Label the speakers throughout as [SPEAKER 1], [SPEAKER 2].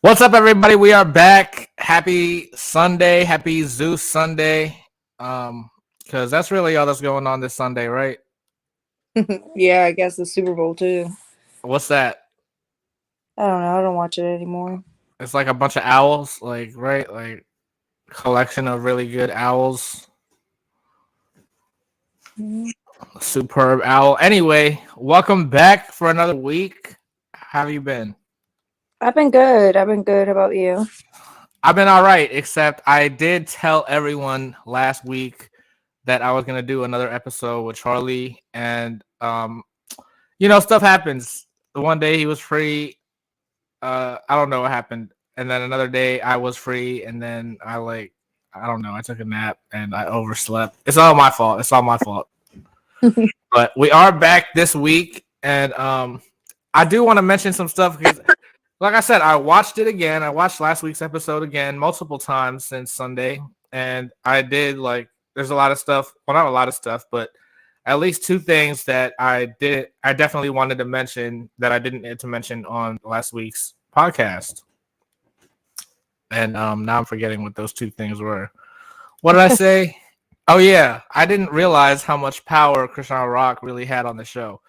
[SPEAKER 1] What's up, everybody? We are back. Happy Sunday. Happy Zeus Sunday. Because that's really all that's going on this Sunday, right?
[SPEAKER 2] Yeah, I guess the Super Bowl too.
[SPEAKER 1] What's that?
[SPEAKER 2] I don't know. I don't watch it anymore.
[SPEAKER 1] It's like a bunch of owls, right? Like collection of really good owls.
[SPEAKER 2] Mhm.
[SPEAKER 1] Superb owl. Anyway, welcome back for another week. How have you been?
[SPEAKER 2] I've been good. I've been good. How about you?
[SPEAKER 1] I've been all right, except I did tell everyone last week that I was gonna do another episode with Charlie, and stuff happens. The one day he was free, I don't know what happened, and then another day I was free, and then I don't know, I took a nap and I overslept. It's all my fault. It's all my fault. But we are back this week, and I do want to mention some stuff because, like I said, I watched it again. I watched last week's episode again multiple times since Sunday, and I did like. There's a lot of stuff. Well, not a lot of stuff, but at least two things that I definitely wanted to mention that I didn't get to mention on last week's podcast. And now I'm forgetting what those two things were. What did I say? Oh yeah, I didn't realize how much power Krishan Rock really had on the show.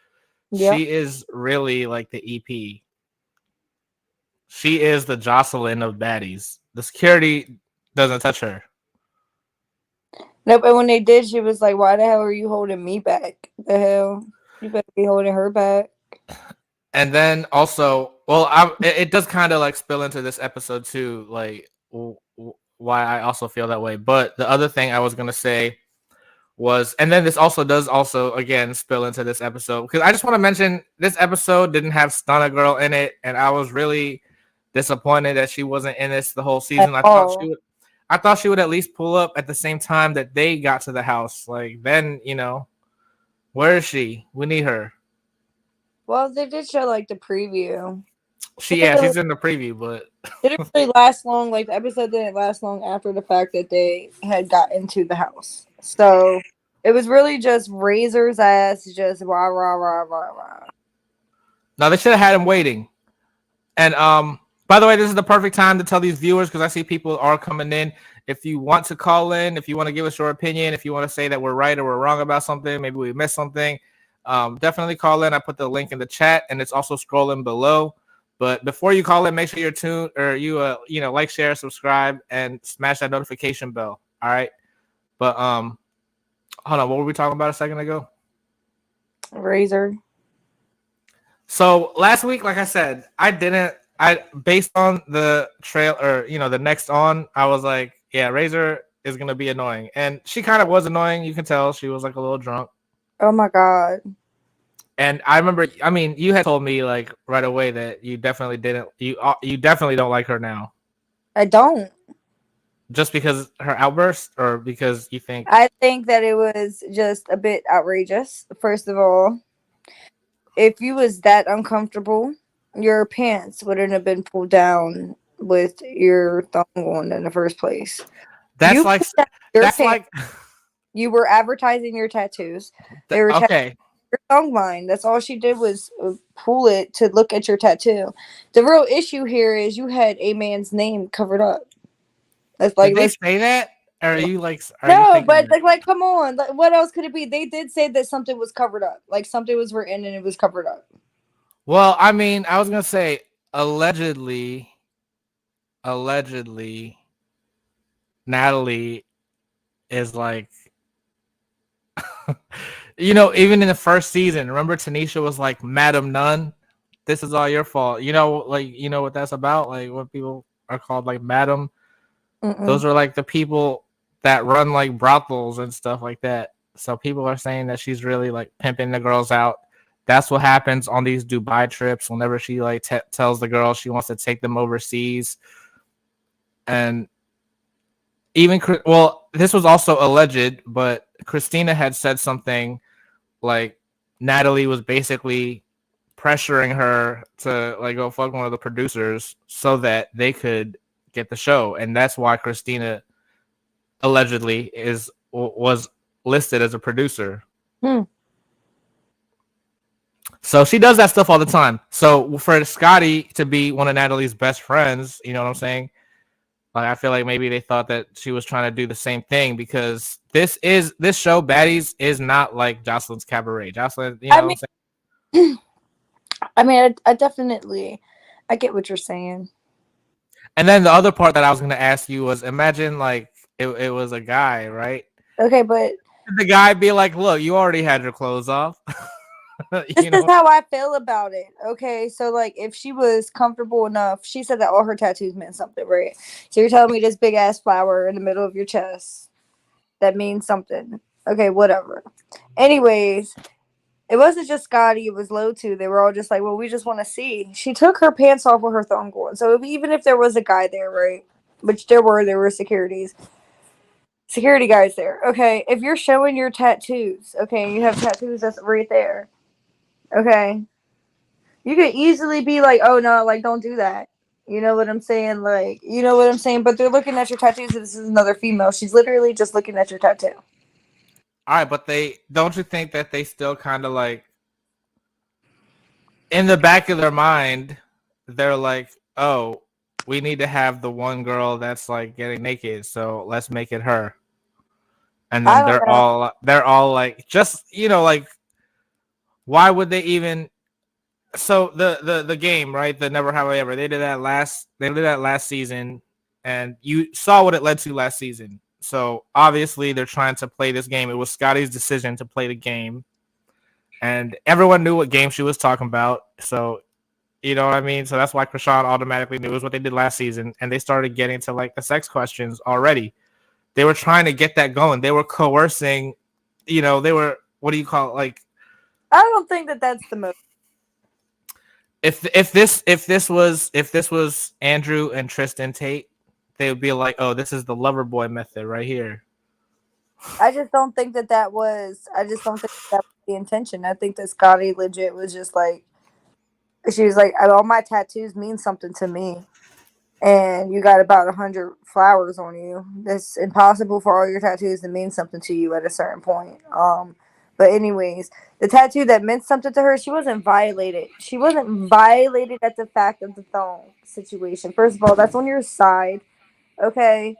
[SPEAKER 2] Yep.
[SPEAKER 1] She is really like the EP. She is the Jocelyn of baddies. The security doesn't touch her.
[SPEAKER 2] Nope. And when they did, she was like, "Why the hell are you holding me back? The hell, you better be holding her back."
[SPEAKER 1] And then also, well, it does kind of like spill into this episode too, like why I also feel that way. But the other thing I was gonna say was, and then this also does also again spill into this episode because I just want to mention this episode didn't have Stunna Girl in it, and I was really disappointed that she wasn't in this the whole
[SPEAKER 2] At
[SPEAKER 1] season.
[SPEAKER 2] all.
[SPEAKER 1] I thought she would at least pull up at the same time that they got to the house. Like then, where is she? We need her.
[SPEAKER 2] Well, they did show like the preview.
[SPEAKER 1] She's in the preview, but
[SPEAKER 2] Didn't really last long. Like the episode didn't last long after the fact that they had got into the house. So it was really just Razor's ass, just rah rah rah rah rah.
[SPEAKER 1] no, they should have had him waiting. And by the way, this is the perfect time to tell these viewers because I see people are coming in. If you want to call in, if you want to give us your opinion, if you want to say that we're right or we're wrong about something, maybe we missed something, definitely call in. I put the link in the chat, and it's also scrolling below. But before you call in, make sure you're tuned or you like, share, subscribe, and smash that notification bell. All right. But hold on, what were we talking about a second ago?
[SPEAKER 2] Razor.
[SPEAKER 1] So last week, like I said, I based on the trail or the next on, I was like, yeah, Razor is gonna be annoying, and she kind of was annoying. You can tell she was like a little drunk.
[SPEAKER 2] Oh my god.
[SPEAKER 1] And I remember, I mean, you had told me like right away that you definitely didn't, you definitely don't like her now,
[SPEAKER 2] I don't.
[SPEAKER 1] just because her outburst, or because you think
[SPEAKER 2] I think that it was just a bit outrageous. First of all, if you was that uncomfortable, your pants wouldn't have been pulled down with your thumb on in the first place.
[SPEAKER 1] that's
[SPEAKER 2] You
[SPEAKER 1] like
[SPEAKER 2] pulled down your
[SPEAKER 1] that's
[SPEAKER 2] pants.
[SPEAKER 1] like
[SPEAKER 2] You were advertising your tattoos. They were
[SPEAKER 1] okay.
[SPEAKER 2] your thumb line. That's all she did was pull it to look at your tattoo. The real issue here is you had a man's name covered up. That's
[SPEAKER 1] Did
[SPEAKER 2] like
[SPEAKER 1] they
[SPEAKER 2] let's
[SPEAKER 1] say that? Or are you
[SPEAKER 2] no,
[SPEAKER 1] thinking
[SPEAKER 2] but
[SPEAKER 1] that?
[SPEAKER 2] like come on. Like, what else could it be? They did say that something was covered up. Like something was written and it was covered up.
[SPEAKER 1] Well, I mean, I was gonna say allegedly, Natalie is like, even in the first season, remember Tanisha was like, Madam None, this is all your fault. What that's about? Like what people are called like Madam.
[SPEAKER 2] Mm-mm.
[SPEAKER 1] Those are like the people that run like brothels and stuff like that. So people are saying that she's really like pimping the girls out. That's what happens on these Dubai trips whenever she like tells the girls she wants to take them overseas. And this was also alleged, but Christina had said something like Natalie was basically pressuring her to like go fuck one of the producers so that they could get the show, and that's why Christina allegedly was listed as a producer.
[SPEAKER 2] Hmm.
[SPEAKER 1] So she does that stuff all the time. So for Scotty to be one of Natalie's best friends, you know what I'm saying? Like I feel like maybe they thought that she was trying to do the same thing because this show Baddies is not like Jocelyn's Cabaret. Jocelyn, you
[SPEAKER 2] I
[SPEAKER 1] know what I'm
[SPEAKER 2] mean,
[SPEAKER 1] saying?
[SPEAKER 2] I definitely, I get what you're saying.
[SPEAKER 1] And then the other part that I was gonna ask you was imagine like it was a guy, right?
[SPEAKER 2] Okay, but
[SPEAKER 1] The guy be like, "Look, you already had your clothes off."
[SPEAKER 2] this
[SPEAKER 1] you
[SPEAKER 2] is
[SPEAKER 1] know,
[SPEAKER 2] how I feel about it. Okay, so like if she was comfortable enough, she said that all her tattoos meant something, right? So you're telling me this big ass flower in the middle of your chest that means something. Okay, whatever. Anyways, it wasn't just Scotty, it was Low too. They were all just like, well, we just want to see. She took her pants off with her thong on. So even if there was a guy there, right? Which there were security guys there. Okay, if you're showing your tattoos, okay, you have tattoos that's right there. Okay, you could easily be like, oh no, like don't do that. You know what I'm saying? Like, you know what I'm saying? But they're looking at your tattoos. This is another female. She's literally just looking at your tattoo.
[SPEAKER 1] all right, but they don't you think that they still kind of like in the back of their mind, they're like, "Oh, we need to have the one girl that's like getting naked, so let's make it her." And
[SPEAKER 2] I
[SPEAKER 1] then
[SPEAKER 2] don't know.
[SPEAKER 1] they're all like, just like, why would they even? So the game, right? The Never Have I Ever. They did that last season, and you saw what it led to last season. So obviously they're trying to play this game. It was Scotty's decision to play the game, and everyone knew what game she was talking about. So you know what I mean? So that's why Krishan automatically knew it was what they did last season, and they started getting to like the sex questions already. They were trying to get that going. They were coercing, they were, what do you call it? Like
[SPEAKER 2] I don't think that that's the most.
[SPEAKER 1] if this was Andrew and Tristan Tate, they would be like, oh, this is the lover boy method right here.
[SPEAKER 2] I just don't think that that was. I just don't think that was the intention. I think that Scotty legit was just like, she was like, all my tattoos mean something to me, and you got about 100 flowers on you. It's impossible for all your tattoos to mean something to you at a certain point. But anyways, the tattoo that meant something to her, she wasn't violated. She wasn't violated at the fact of the thong situation. First of all, that's on your side. Okay,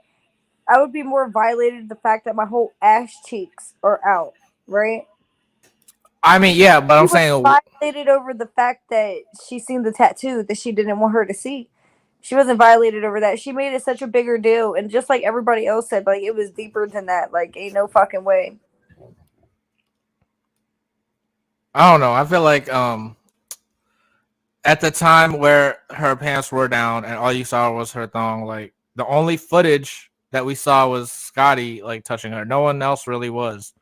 [SPEAKER 2] I would be more violated at the fact that my whole ass cheeks are out. Right?
[SPEAKER 1] I mean, yeah, but
[SPEAKER 2] She
[SPEAKER 1] I'm
[SPEAKER 2] was
[SPEAKER 1] saying,
[SPEAKER 2] violated over the fact that she seen the tattoo that she didn't want her to see. She wasn't violated over that. She made it such a bigger deal, and just like everybody else said, like it was deeper than that. Like, ain't no fucking way.
[SPEAKER 1] I don't know. I feel like at the time where her pants were down and all you saw was her thong, like the only footage that we saw was Scotty like touching her. No one else really was.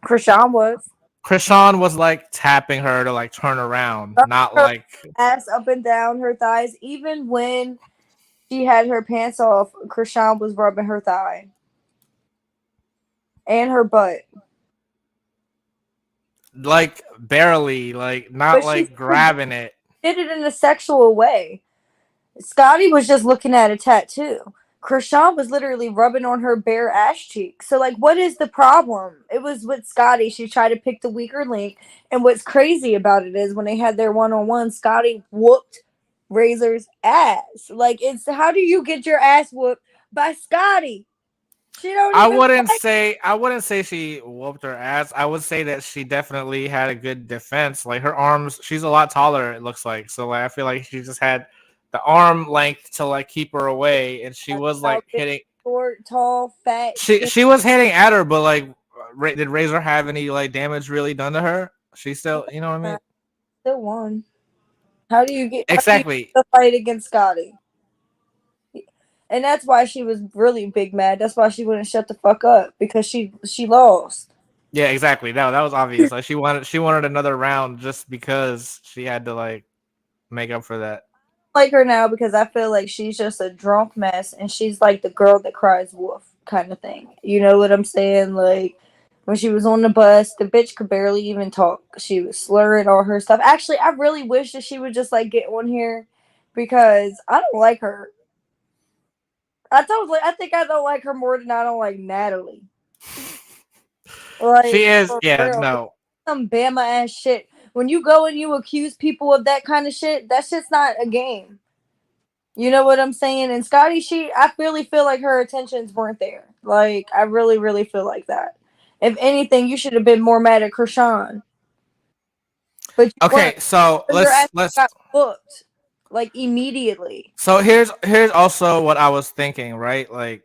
[SPEAKER 2] Krishan was
[SPEAKER 1] Krishan was like tapping her to like turn around, not
[SPEAKER 2] her
[SPEAKER 1] like.
[SPEAKER 2] ass up and down her thighs. Even when she had her pants off, Krishan was rubbing her thigh and her butt.
[SPEAKER 1] Like barely, like not
[SPEAKER 2] But she
[SPEAKER 1] like grabbing it.
[SPEAKER 2] did it in a sexual way. Scotty was just looking at a tattoo. Krishan was literally rubbing on her bare ass cheek. So, like, what is the problem? It was with Scotty. She tried to pick the weaker link. And what's crazy about it is when they had their one on one, Scotty whooped Razor's ass. Like, it's how do you get your ass whooped by Scotty? She don't
[SPEAKER 1] I
[SPEAKER 2] even
[SPEAKER 1] wouldn't
[SPEAKER 2] fight.
[SPEAKER 1] say I wouldn't say she whooped her ass. I would say that she definitely had a good defense. Like her arms, she's a lot taller. It looks like so. Like I feel like she just had the arm length to like keep her away, and she was
[SPEAKER 2] How
[SPEAKER 1] like
[SPEAKER 2] big,
[SPEAKER 1] hitting.
[SPEAKER 2] short, tall, fat,
[SPEAKER 1] She
[SPEAKER 2] skinny.
[SPEAKER 1] she was hitting at her, but like, did Razor have any like damage really done to her? She still, you know what I mean?
[SPEAKER 2] Still won. How do you
[SPEAKER 1] Exactly.
[SPEAKER 2] the fight against Scotty? And that's why she was really big mad. That's why she wouldn't shut the fuck up because she lost.
[SPEAKER 1] Yeah, exactly. That was obvious. Like she wanted another round just because she had to like make up for that.
[SPEAKER 2] I like her now because I feel like she's just a drunk mess and she's like the girl that cries wolf kind of thing. You know what I'm saying? Like when she was on the bus, the bitch could barely even talk. She was slurring all her stuff. Actually, I really wish that she would just like get on here because I don't like her. I think I don't like her more than I don't like Natalie.
[SPEAKER 1] She
[SPEAKER 2] Like
[SPEAKER 1] is,
[SPEAKER 2] for
[SPEAKER 1] yeah,
[SPEAKER 2] real,
[SPEAKER 1] no.
[SPEAKER 2] some Bama ass shit. When you go and you accuse people of that kind of shit, that shit's not a game. You know what I'm saying? And Scotty, I really feel like her intentions weren't there. Like, I really, really feel like that. If anything, you should have been more mad at Krishan, but you
[SPEAKER 1] Okay,
[SPEAKER 2] weren't.
[SPEAKER 1] so
[SPEAKER 2] So your ass
[SPEAKER 1] let's
[SPEAKER 2] got booked like immediately.
[SPEAKER 1] so here's also what I was thinking, right? Like,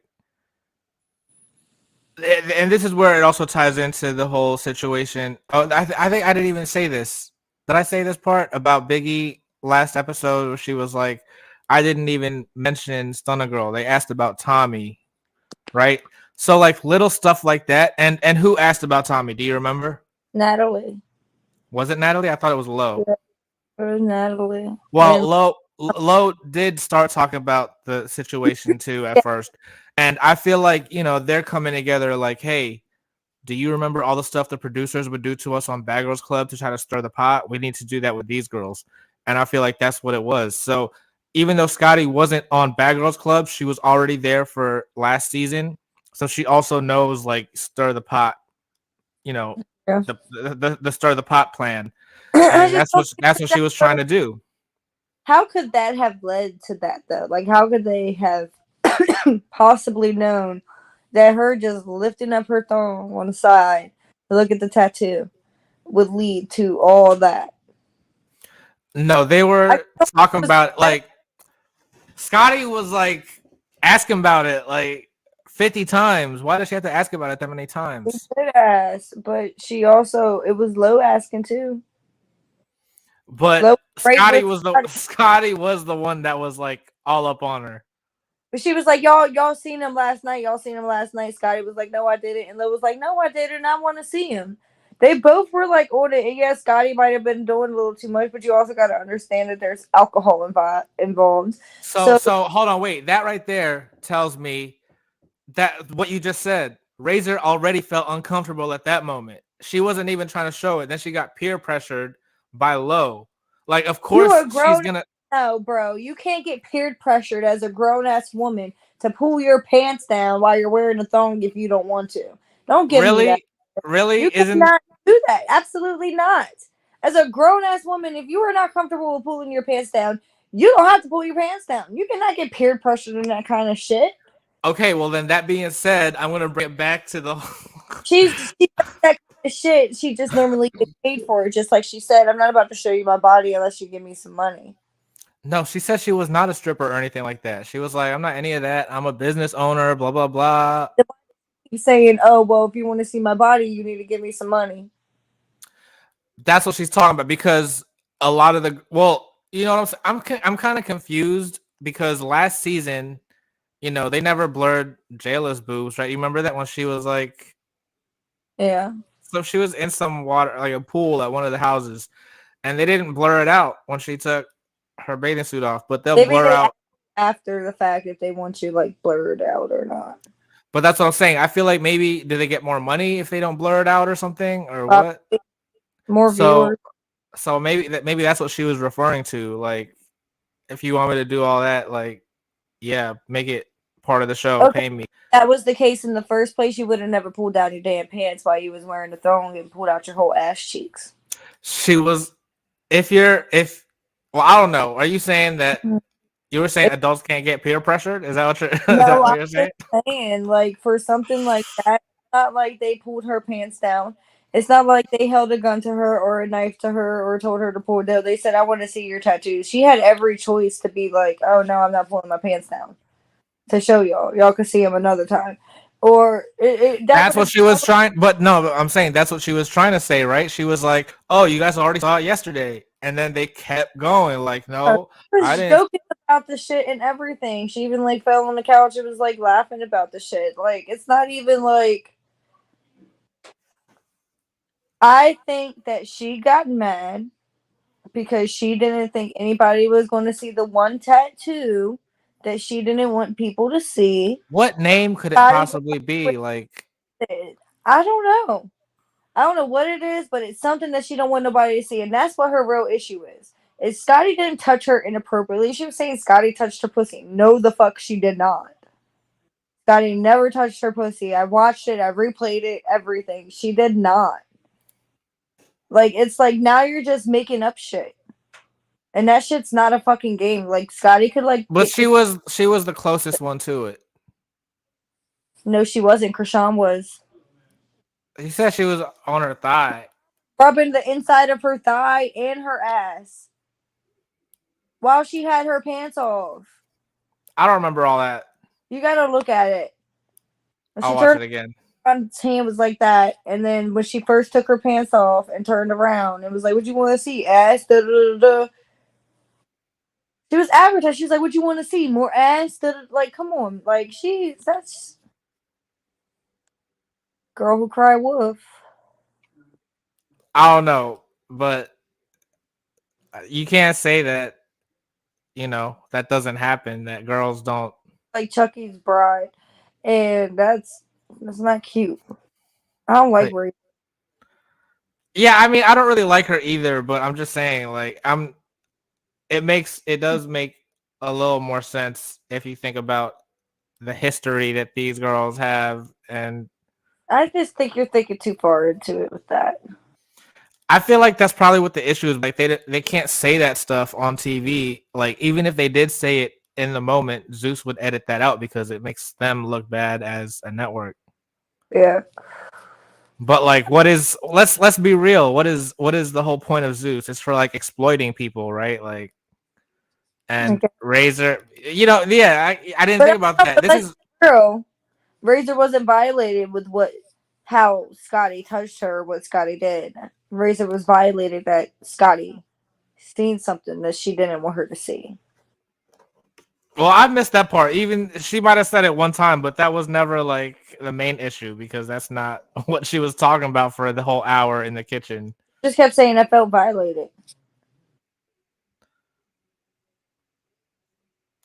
[SPEAKER 1] and this is where it also ties into the whole situation. Oh, I think I didn't even say this. Did I say this part about Biggie last episode where she was like, I didn't even mention Stunner Girl. They asked about Tommy, right? So like little stuff like that. And who asked about Tommy? Do you remember?
[SPEAKER 2] Natalie.
[SPEAKER 1] Was it Natalie? I thought it was Low.
[SPEAKER 2] Yeah, it was Natalie.
[SPEAKER 1] Well,
[SPEAKER 2] And
[SPEAKER 1] Low did start talking about the situation too at first, and I feel like they're coming together. Like, hey, do you remember all the stuff the producers would do to us on Bad Girls Club to try to stir the pot? We need to do that with these girls, and I feel like that's what it was. So even though Scotty wasn't on Bad Girls Club, she was already there for last season, so she also knows like stir the pot. You know,
[SPEAKER 2] yeah.
[SPEAKER 1] the stir the pot plan,
[SPEAKER 2] I
[SPEAKER 1] and
[SPEAKER 2] just don't
[SPEAKER 1] that's what
[SPEAKER 2] think
[SPEAKER 1] she was trying to do.
[SPEAKER 2] how could that have led to that though? Like, how could they have possibly known that her just lifting up her thumb on the side to look at the tattoo would lead to all that?
[SPEAKER 1] No, they
[SPEAKER 2] I
[SPEAKER 1] were
[SPEAKER 2] thought it
[SPEAKER 1] talking
[SPEAKER 2] was
[SPEAKER 1] about like Scotty was like asking about it like 50 times. Why does she have to ask about it that many times?
[SPEAKER 2] good ass, but she also it was low asking too.
[SPEAKER 1] But
[SPEAKER 2] Low right with Scotty.
[SPEAKER 1] Scotty was the one that was like all up on her.
[SPEAKER 2] But she was like, y'all seen him last night. Y'all seen him last night. Scotty was like, no, I didn't. And Lo was like, no, I didn't. I want to see him. They both were like on it. And yeah, Scotty might have been doing a little too much, but you also got to understand that there's alcohol involved.
[SPEAKER 1] So
[SPEAKER 2] So
[SPEAKER 1] hold on, wait. That right there tells me that what you just said. Razor already felt uncomfortable at that moment. She wasn't even trying to show it. Then she got peer pressured by Low. Like, of
[SPEAKER 2] you
[SPEAKER 1] course
[SPEAKER 2] are
[SPEAKER 1] she's
[SPEAKER 2] grown.
[SPEAKER 1] gonna.
[SPEAKER 2] No, bro, you can't get peer pressured as a grown ass woman to pull your pants down while you're wearing a thong if you don't want to. Don't give me that.
[SPEAKER 1] Really? Really?
[SPEAKER 2] You
[SPEAKER 1] Isn't
[SPEAKER 2] cannot do that. Absolutely not. As a grown ass woman, if you are not comfortable with pulling your pants down, you don't have to pull your pants down. You cannot get peer pressured in that kind of shit.
[SPEAKER 1] okay? Well, then that being said, I'm gonna bring it back to the.
[SPEAKER 2] She does that kind of shit. She just normally gets paid for it. Just like she said, I'm not about to show you my body unless you give me some money.
[SPEAKER 1] No, she said she was not a stripper or anything like that. She was like, I'm not any of that. I'm a business owner. Blah blah blah.
[SPEAKER 2] Keep saying, "Oh well, if you want to see my body, you need to give me some money."
[SPEAKER 1] That's what she's talking about because a lot of the you know what I'm saying. I'm kind of confused because last season, they never blurred Jayla's boobs, right? You remember that when she was like,
[SPEAKER 2] Yeah,
[SPEAKER 1] so she was in some water, like a pool at one of the houses, and they didn't blur it out when she took her bathing suit off, but they'll
[SPEAKER 2] maybe
[SPEAKER 1] blur
[SPEAKER 2] they
[SPEAKER 1] out.
[SPEAKER 2] after the fact if they want you like blurred out or not.
[SPEAKER 1] But that's what I'm saying. I feel like maybe do they get more money if they don't blur it out or something or
[SPEAKER 2] Probably
[SPEAKER 1] what?
[SPEAKER 2] more
[SPEAKER 1] So
[SPEAKER 2] viewers.
[SPEAKER 1] maybe that's what she was referring to. Like, if you want me to do all that, like, yeah, make it part of the show.
[SPEAKER 2] Okay,
[SPEAKER 1] Pay me.
[SPEAKER 2] that was the case in the first place. You would have never pulled down your damn pants while you was wearing the thong and pulled out your whole ass cheeks.
[SPEAKER 1] She was. If well, I don't know. Are you saying that you were saying adults can't get peer pressured? Is that what you're? Is that
[SPEAKER 2] No,
[SPEAKER 1] what
[SPEAKER 2] I'm
[SPEAKER 1] you're
[SPEAKER 2] just
[SPEAKER 1] saying?
[SPEAKER 2] saying, like, for something like that, it's not like they pulled her pants down. It's not like they held a gun to her or a knife to her or told her to pull it down. They said, I want to see your tattoos. She had every choice to be like, oh, no, I'm not pulling my pants down to show y'all. Y'all can see them another time. Or that
[SPEAKER 1] That's
[SPEAKER 2] would have
[SPEAKER 1] what she was trying. But no, I'm saying that's what she was trying to say, right? She was like, "Oh, you guys already saw it yesterday," and then they kept going. Like, no, I
[SPEAKER 2] was
[SPEAKER 1] didn't.
[SPEAKER 2] joking about the shit and everything. She even like fell on the couch and was like laughing about the shit. Like, it's not even like I think that she got mad because she didn't think anybody was going to see the one tattoo that she didn't want people to see.
[SPEAKER 1] What name could it
[SPEAKER 2] Scotty was
[SPEAKER 1] possibly be? Like,
[SPEAKER 2] like, I don't know. I don't know what it is, but it's something that she don't want nobody to see, and that's what her real issue is. Is Scotty didn't touch her inappropriately. She was saying Scotty touched her pussy. No, the fuck she did not. Scotty never touched her pussy. I watched it. I replayed it. Everything. She did not. Like it's like now you're just making up shit. And that shit's not a fucking game. Like Scotty could like
[SPEAKER 1] But
[SPEAKER 2] get
[SPEAKER 1] she was the closest one to it.
[SPEAKER 2] no, she wasn't. Krishan was
[SPEAKER 1] He said she was on her thigh.
[SPEAKER 2] rubbing the inside of her thigh and her ass while she had her pants off.
[SPEAKER 1] I don't remember all that.
[SPEAKER 2] You gotta look at it. When
[SPEAKER 1] I'll
[SPEAKER 2] she
[SPEAKER 1] watch
[SPEAKER 2] turned
[SPEAKER 1] it again.
[SPEAKER 2] around, his hand was like that, and then when she first took her pants off and turned around, it was like, "What you want to see? Ass?" Da, da, da, da. She was advertised. She was like, "What you want to see? More ass?" Da, da. Like, come on, like that's girl who cried wolf.
[SPEAKER 1] I don't know, but you can't say that. That doesn't happen. That girls don't.
[SPEAKER 2] Like Chucky's bride, and that's not cute. I don't like
[SPEAKER 1] Like,
[SPEAKER 2] Ray.
[SPEAKER 1] yeah, I mean, I don't really like her either, but I'm just saying, like, it does make a little more sense if you think about the history that these girls have, and
[SPEAKER 2] I just think you're thinking too far into it with that.
[SPEAKER 1] I feel like that's probably what the issue is. Like they can't say that stuff on TV. Like even if they did say it in the moment, Zeus would edit that out because it makes them look bad as a network.
[SPEAKER 2] Yeah.
[SPEAKER 1] But like, let's be real. What is the whole point of Zeus? It's for like exploiting people, right? Like, and
[SPEAKER 2] Okay.
[SPEAKER 1] Razor, yeah. I didn't think
[SPEAKER 2] But,
[SPEAKER 1] about that.
[SPEAKER 2] but
[SPEAKER 1] This
[SPEAKER 2] let's
[SPEAKER 1] is
[SPEAKER 2] be real. Razor wasn't violated with how Scotty touched her, what Scotty did. Razor was violated that Scotty seen something that she didn't want her to see.
[SPEAKER 1] well, I missed that part. Even she might have said it one time, but that was never like the main issue because that's not what she was talking about for the whole hour in the kitchen.
[SPEAKER 2] Just kept saying I felt violated.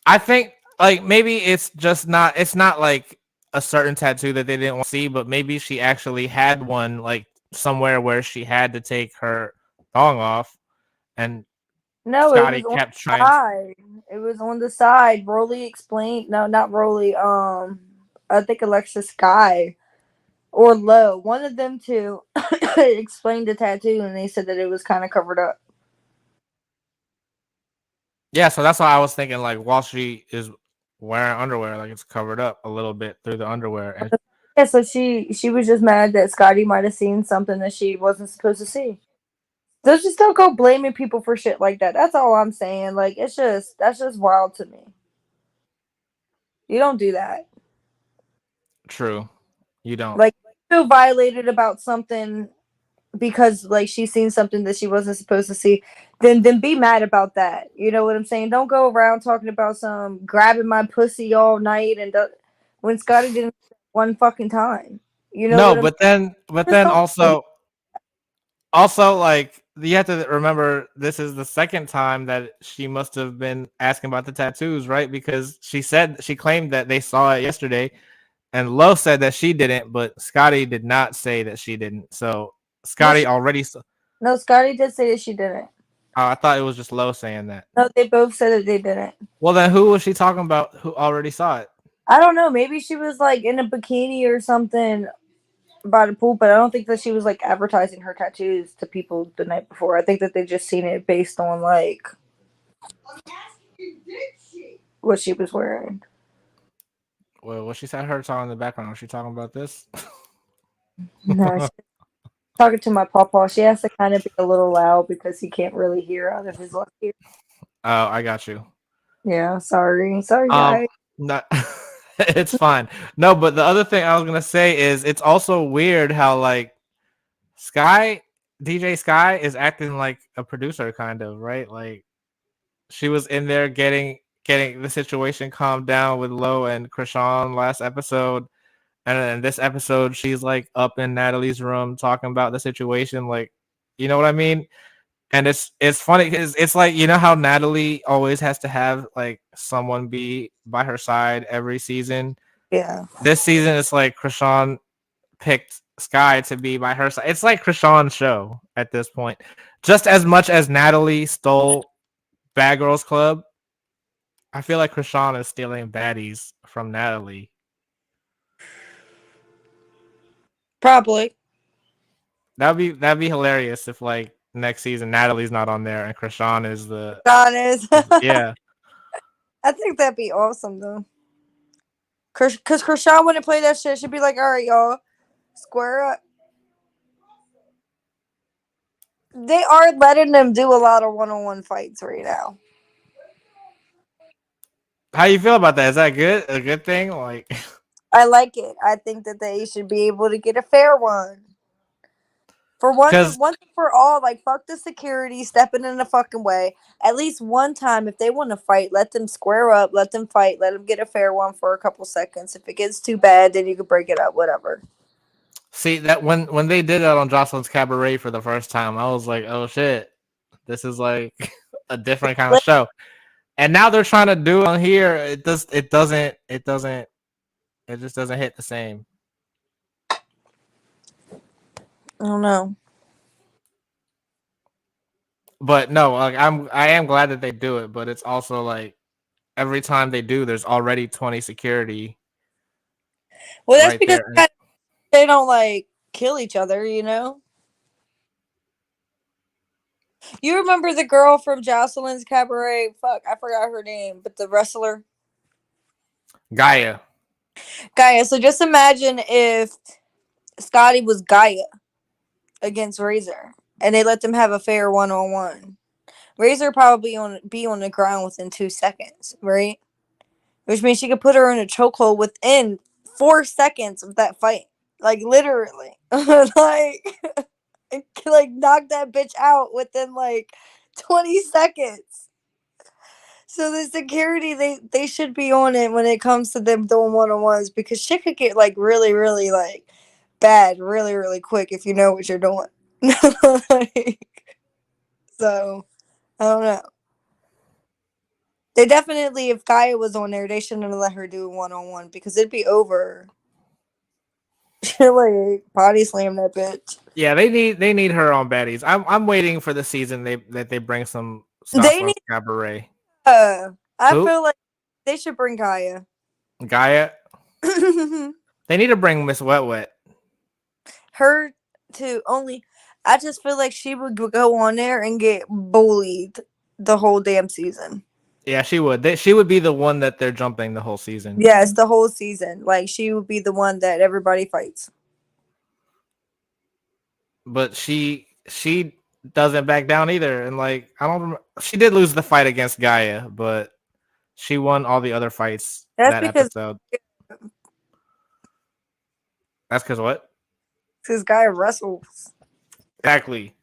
[SPEAKER 1] I think like maybe it's not like a certain tattoo that they didn't want to see, but maybe she actually had one like somewhere where she had to take her thong off, and
[SPEAKER 2] No, it
[SPEAKER 1] Scotty
[SPEAKER 2] was on
[SPEAKER 1] kept
[SPEAKER 2] the
[SPEAKER 1] trying to.
[SPEAKER 2] side. It was on the side. Broly explained. No, not Broly. I think Alexis Sky or Low. One of them two explained the tattoo, and they said that it was kind of covered up.
[SPEAKER 1] Yeah, so that's why I was thinking like while she is wearing underwear, like it's covered up a little bit through the underwear. And
[SPEAKER 2] Yeah, so she was just mad that Scotty might have seen something that she wasn't supposed to see. So just don't go blaming people for shit like that. That's all I'm saying. Like that's just wild to me. You don't do that.
[SPEAKER 1] true, you don't.
[SPEAKER 2] Like you feel violated about something because like she's seen something that she wasn't supposed to see, then be mad about that. You know what I'm saying? Don't go around talking about some grabbing my pussy all night when Scotty didn't one fucking time. You know
[SPEAKER 1] No,
[SPEAKER 2] what I'm just
[SPEAKER 1] but then
[SPEAKER 2] don't
[SPEAKER 1] also like you have to remember this is the second time that she must have been asking about the tattoos, right? Because she claimed that they saw it yesterday, and Lo said that she didn't, but Scotty did not say that she didn't. So
[SPEAKER 2] no
[SPEAKER 1] Scotty already.
[SPEAKER 2] no Scotty did say that she didn't.
[SPEAKER 1] I thought it was just Lo saying that.
[SPEAKER 2] No, they both said that they didn't.
[SPEAKER 1] Well, then who was she talking about? Who already saw it?
[SPEAKER 2] I don't know. Maybe she was like in a bikini or something by the pool, but I don't think that she was like advertising her tattoos to people the night before. I think that they just seen it based on like what she was wearing.
[SPEAKER 1] Well, what she said her talking in the background. Was she talking about this?
[SPEAKER 2] No, she's talking to my papa. She has to kind of be a little loud because he can't really hear out of his left ear.
[SPEAKER 1] Oh, I got you.
[SPEAKER 2] Yeah, sorry,
[SPEAKER 1] Um,
[SPEAKER 2] guys.
[SPEAKER 1] not. It's fine. No, but the other thing I was gonna say is it's also weird how like Sky, DJ Sky is acting like a producer, kind of, right? Like she was in there getting the situation calmed down with Lo and Krishan last episode, and then this episode she's like up in Natalie's room talking about the situation, like you know what I mean? And it's funny because it's like how Natalie always has to have like someone be by her side every season.
[SPEAKER 2] Yeah,
[SPEAKER 1] This season it's like Krishan picked Sky to be by her side. It's like Krishan's show at this point. Just as much as Natalie stole Bad Girls Club, I feel like Krishan is stealing Baddies from Natalie.
[SPEAKER 2] probably.
[SPEAKER 1] That'd be hilarious if like next season Natalie's not on there and Krishan is
[SPEAKER 2] Honest.
[SPEAKER 1] yeah.
[SPEAKER 2] I think that'd be awesome though. Cause Krishan wouldn't play that shit. She'd be like, all right, y'all, square up. They are letting them do a lot of one-on-one fights right now.
[SPEAKER 1] How you feel about that? Is that good? A good thing? Like,
[SPEAKER 2] I like it. I think that they should be able to get a fair one. For once,
[SPEAKER 1] because
[SPEAKER 2] once and for all, like fuck the security stepping in the fucking way. At least one time, if they want to fight, let them square up, let them fight, let them get a fair one for a couple seconds. If it gets too bad, then you can break it up, whatever.
[SPEAKER 1] see that when they did that on Jocelyn's Cabaret for the first time, I was like, oh shit, this is like a different kind of show. And now they're trying to do it on here. It just doesn't hit the same.
[SPEAKER 2] I don't know.
[SPEAKER 1] But no, like I am glad that they do it, but it's also like every time they do, there's already 20 security
[SPEAKER 2] Well, that's
[SPEAKER 1] right
[SPEAKER 2] because
[SPEAKER 1] there.
[SPEAKER 2] they don't like kill each other, you know. You remember the girl from Jocelyn's Cabaret? Fuck, I forgot her name, but the wrestler
[SPEAKER 1] Gaia.
[SPEAKER 2] Gaia. So just imagine if Scotty was Gaia against Razor, and they let them have a fair one-on-one. Razor probably be on the ground within 2 seconds, right? Which means she could put her in a chokehold within 4 seconds of that fight, like literally, like knock that bitch out within like 20 seconds. So the security, they should be on it when it comes to them doing one-on-ones, because shit could get like really really like bad really really quick if you know what you're doing. Like, so I don't know. They definitely, if Gaia was on there, they shouldn't have let her do one-on-one because it'd be over. Like body slam that bitch.
[SPEAKER 1] Yeah, they need her on Baddies. I'm waiting for the season that they bring some
[SPEAKER 2] They
[SPEAKER 1] Jocelyn's
[SPEAKER 2] need.
[SPEAKER 1] Cabaret.
[SPEAKER 2] I
[SPEAKER 1] Who?
[SPEAKER 2] feel like they should bring Gaia.
[SPEAKER 1] Gaia. They need to bring Miss Wet Wet.
[SPEAKER 2] Her to only. I just feel like she would go on there and get bullied the whole damn season.
[SPEAKER 1] Yeah, she would. She would be the one that they're jumping the whole season.
[SPEAKER 2] Yes, the whole season. Like she would be the one that everybody fights.
[SPEAKER 1] But she doesn't back down either. And like I don't remember, she did lose the fight against Gaia, but she won all the other fights
[SPEAKER 2] That's
[SPEAKER 1] that
[SPEAKER 2] because
[SPEAKER 1] episode. That's because what?
[SPEAKER 2] this guy wrestles.
[SPEAKER 1] Exactly.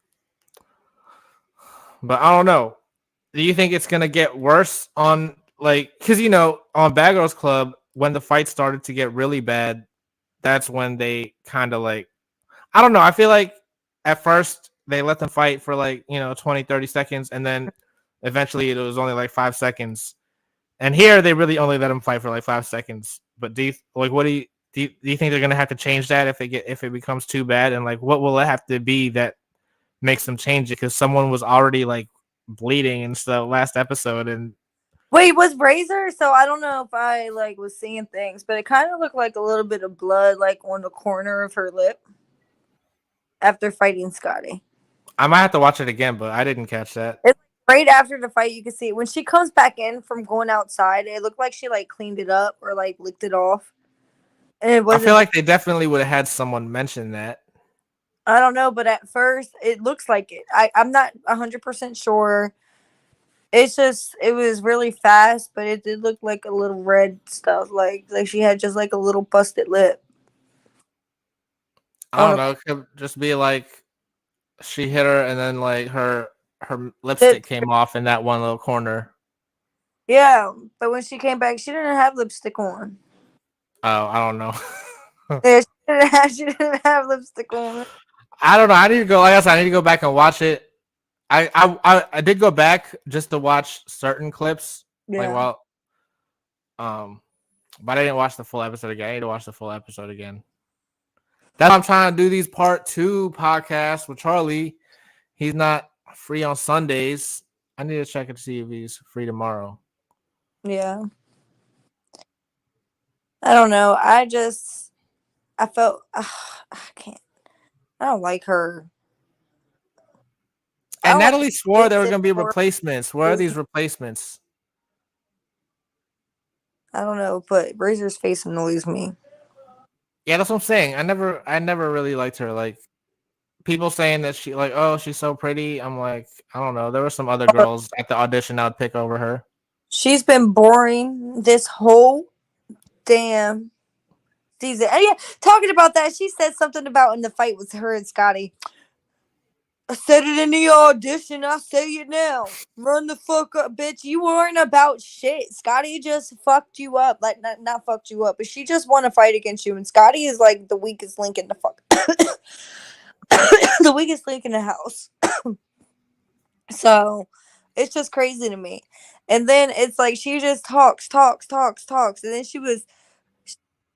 [SPEAKER 1] But I don't know. Do you think it's gonna get worse on like because on Bad Girls Club when the fight started to get really bad, that's when they kind of like I don't know. I feel like at first they let them fight for like 20, 30 seconds, and then eventually it was only like 5 seconds. And here they really only let them fight for like 5 seconds. But do you like what do you think they're gonna have to change that if it becomes too bad? And like what will it have to be that makes them change it? Because someone was already like bleeding in the last episode, and
[SPEAKER 2] Wait, was Razor? So I don't know if I like was seeing things, but it kind of looked like a little bit of blood, like on the corner of her lip after fighting Scotty.
[SPEAKER 1] I might have to watch it again, but I didn't catch that.
[SPEAKER 2] It's right after the fight. You can see it. When she comes back in from going outside, it looked like she like cleaned it up or like licked it off, and it
[SPEAKER 1] I feel
[SPEAKER 2] wasn't.
[SPEAKER 1] like they definitely would have had someone mention that.
[SPEAKER 2] I don't know, but at first it looks like it. I'm not 100% sure. It's just it was really fast, but it did look like a little red stuff, like she had just like a little busted lip
[SPEAKER 1] I
[SPEAKER 2] on
[SPEAKER 1] don't
[SPEAKER 2] a
[SPEAKER 1] know. It could just be like she hit her, and then like her
[SPEAKER 2] lip.
[SPEAKER 1] lipstick came off in that one little corner.
[SPEAKER 2] Yeah, but when she came back, she didn't have lipstick on.
[SPEAKER 1] Oh, I don't know.
[SPEAKER 2] Yeah, she didn't have lipstick on.
[SPEAKER 1] I don't know. I need to go. Like I said, I need to go back and watch it. I did go back just to watch certain clips, like
[SPEAKER 2] Yeah,
[SPEAKER 1] while but I didn't watch the full episode again. I need to watch the full episode again. That's why I'm trying to do these part 2 podcasts with Charlie. He's not free on Sundays. I need to check and see if he's free tomorrow.
[SPEAKER 2] yeah. I don't know. I felt I can't. I don't like her. I
[SPEAKER 1] And
[SPEAKER 2] don't like her
[SPEAKER 1] Natalie swore there
[SPEAKER 2] face
[SPEAKER 1] were going to be
[SPEAKER 2] anymore.
[SPEAKER 1] replacements. Where are these replacements?
[SPEAKER 2] I don't know, but Razor's face annoys me.
[SPEAKER 1] Yeah, that's what I'm saying. I never really liked her. Like people saying that she like, oh, she's so pretty. I'm like, I don't know. There were some other girls at the audition I would pick over her.
[SPEAKER 2] She's been boring this whole damn season. And yeah, talking about that, she said something about in the fight with her and Scotty. I said it in the audition. I say it now. Run the fuck up, bitch. You weren't about shit. Scotty just fucked you up. Like, not fucked you up, but she just won a fight against you. And Scotty is like the weakest link in the fuck. The weakest link in the house. So it's just crazy to me. And then it's like she just talks. And then she was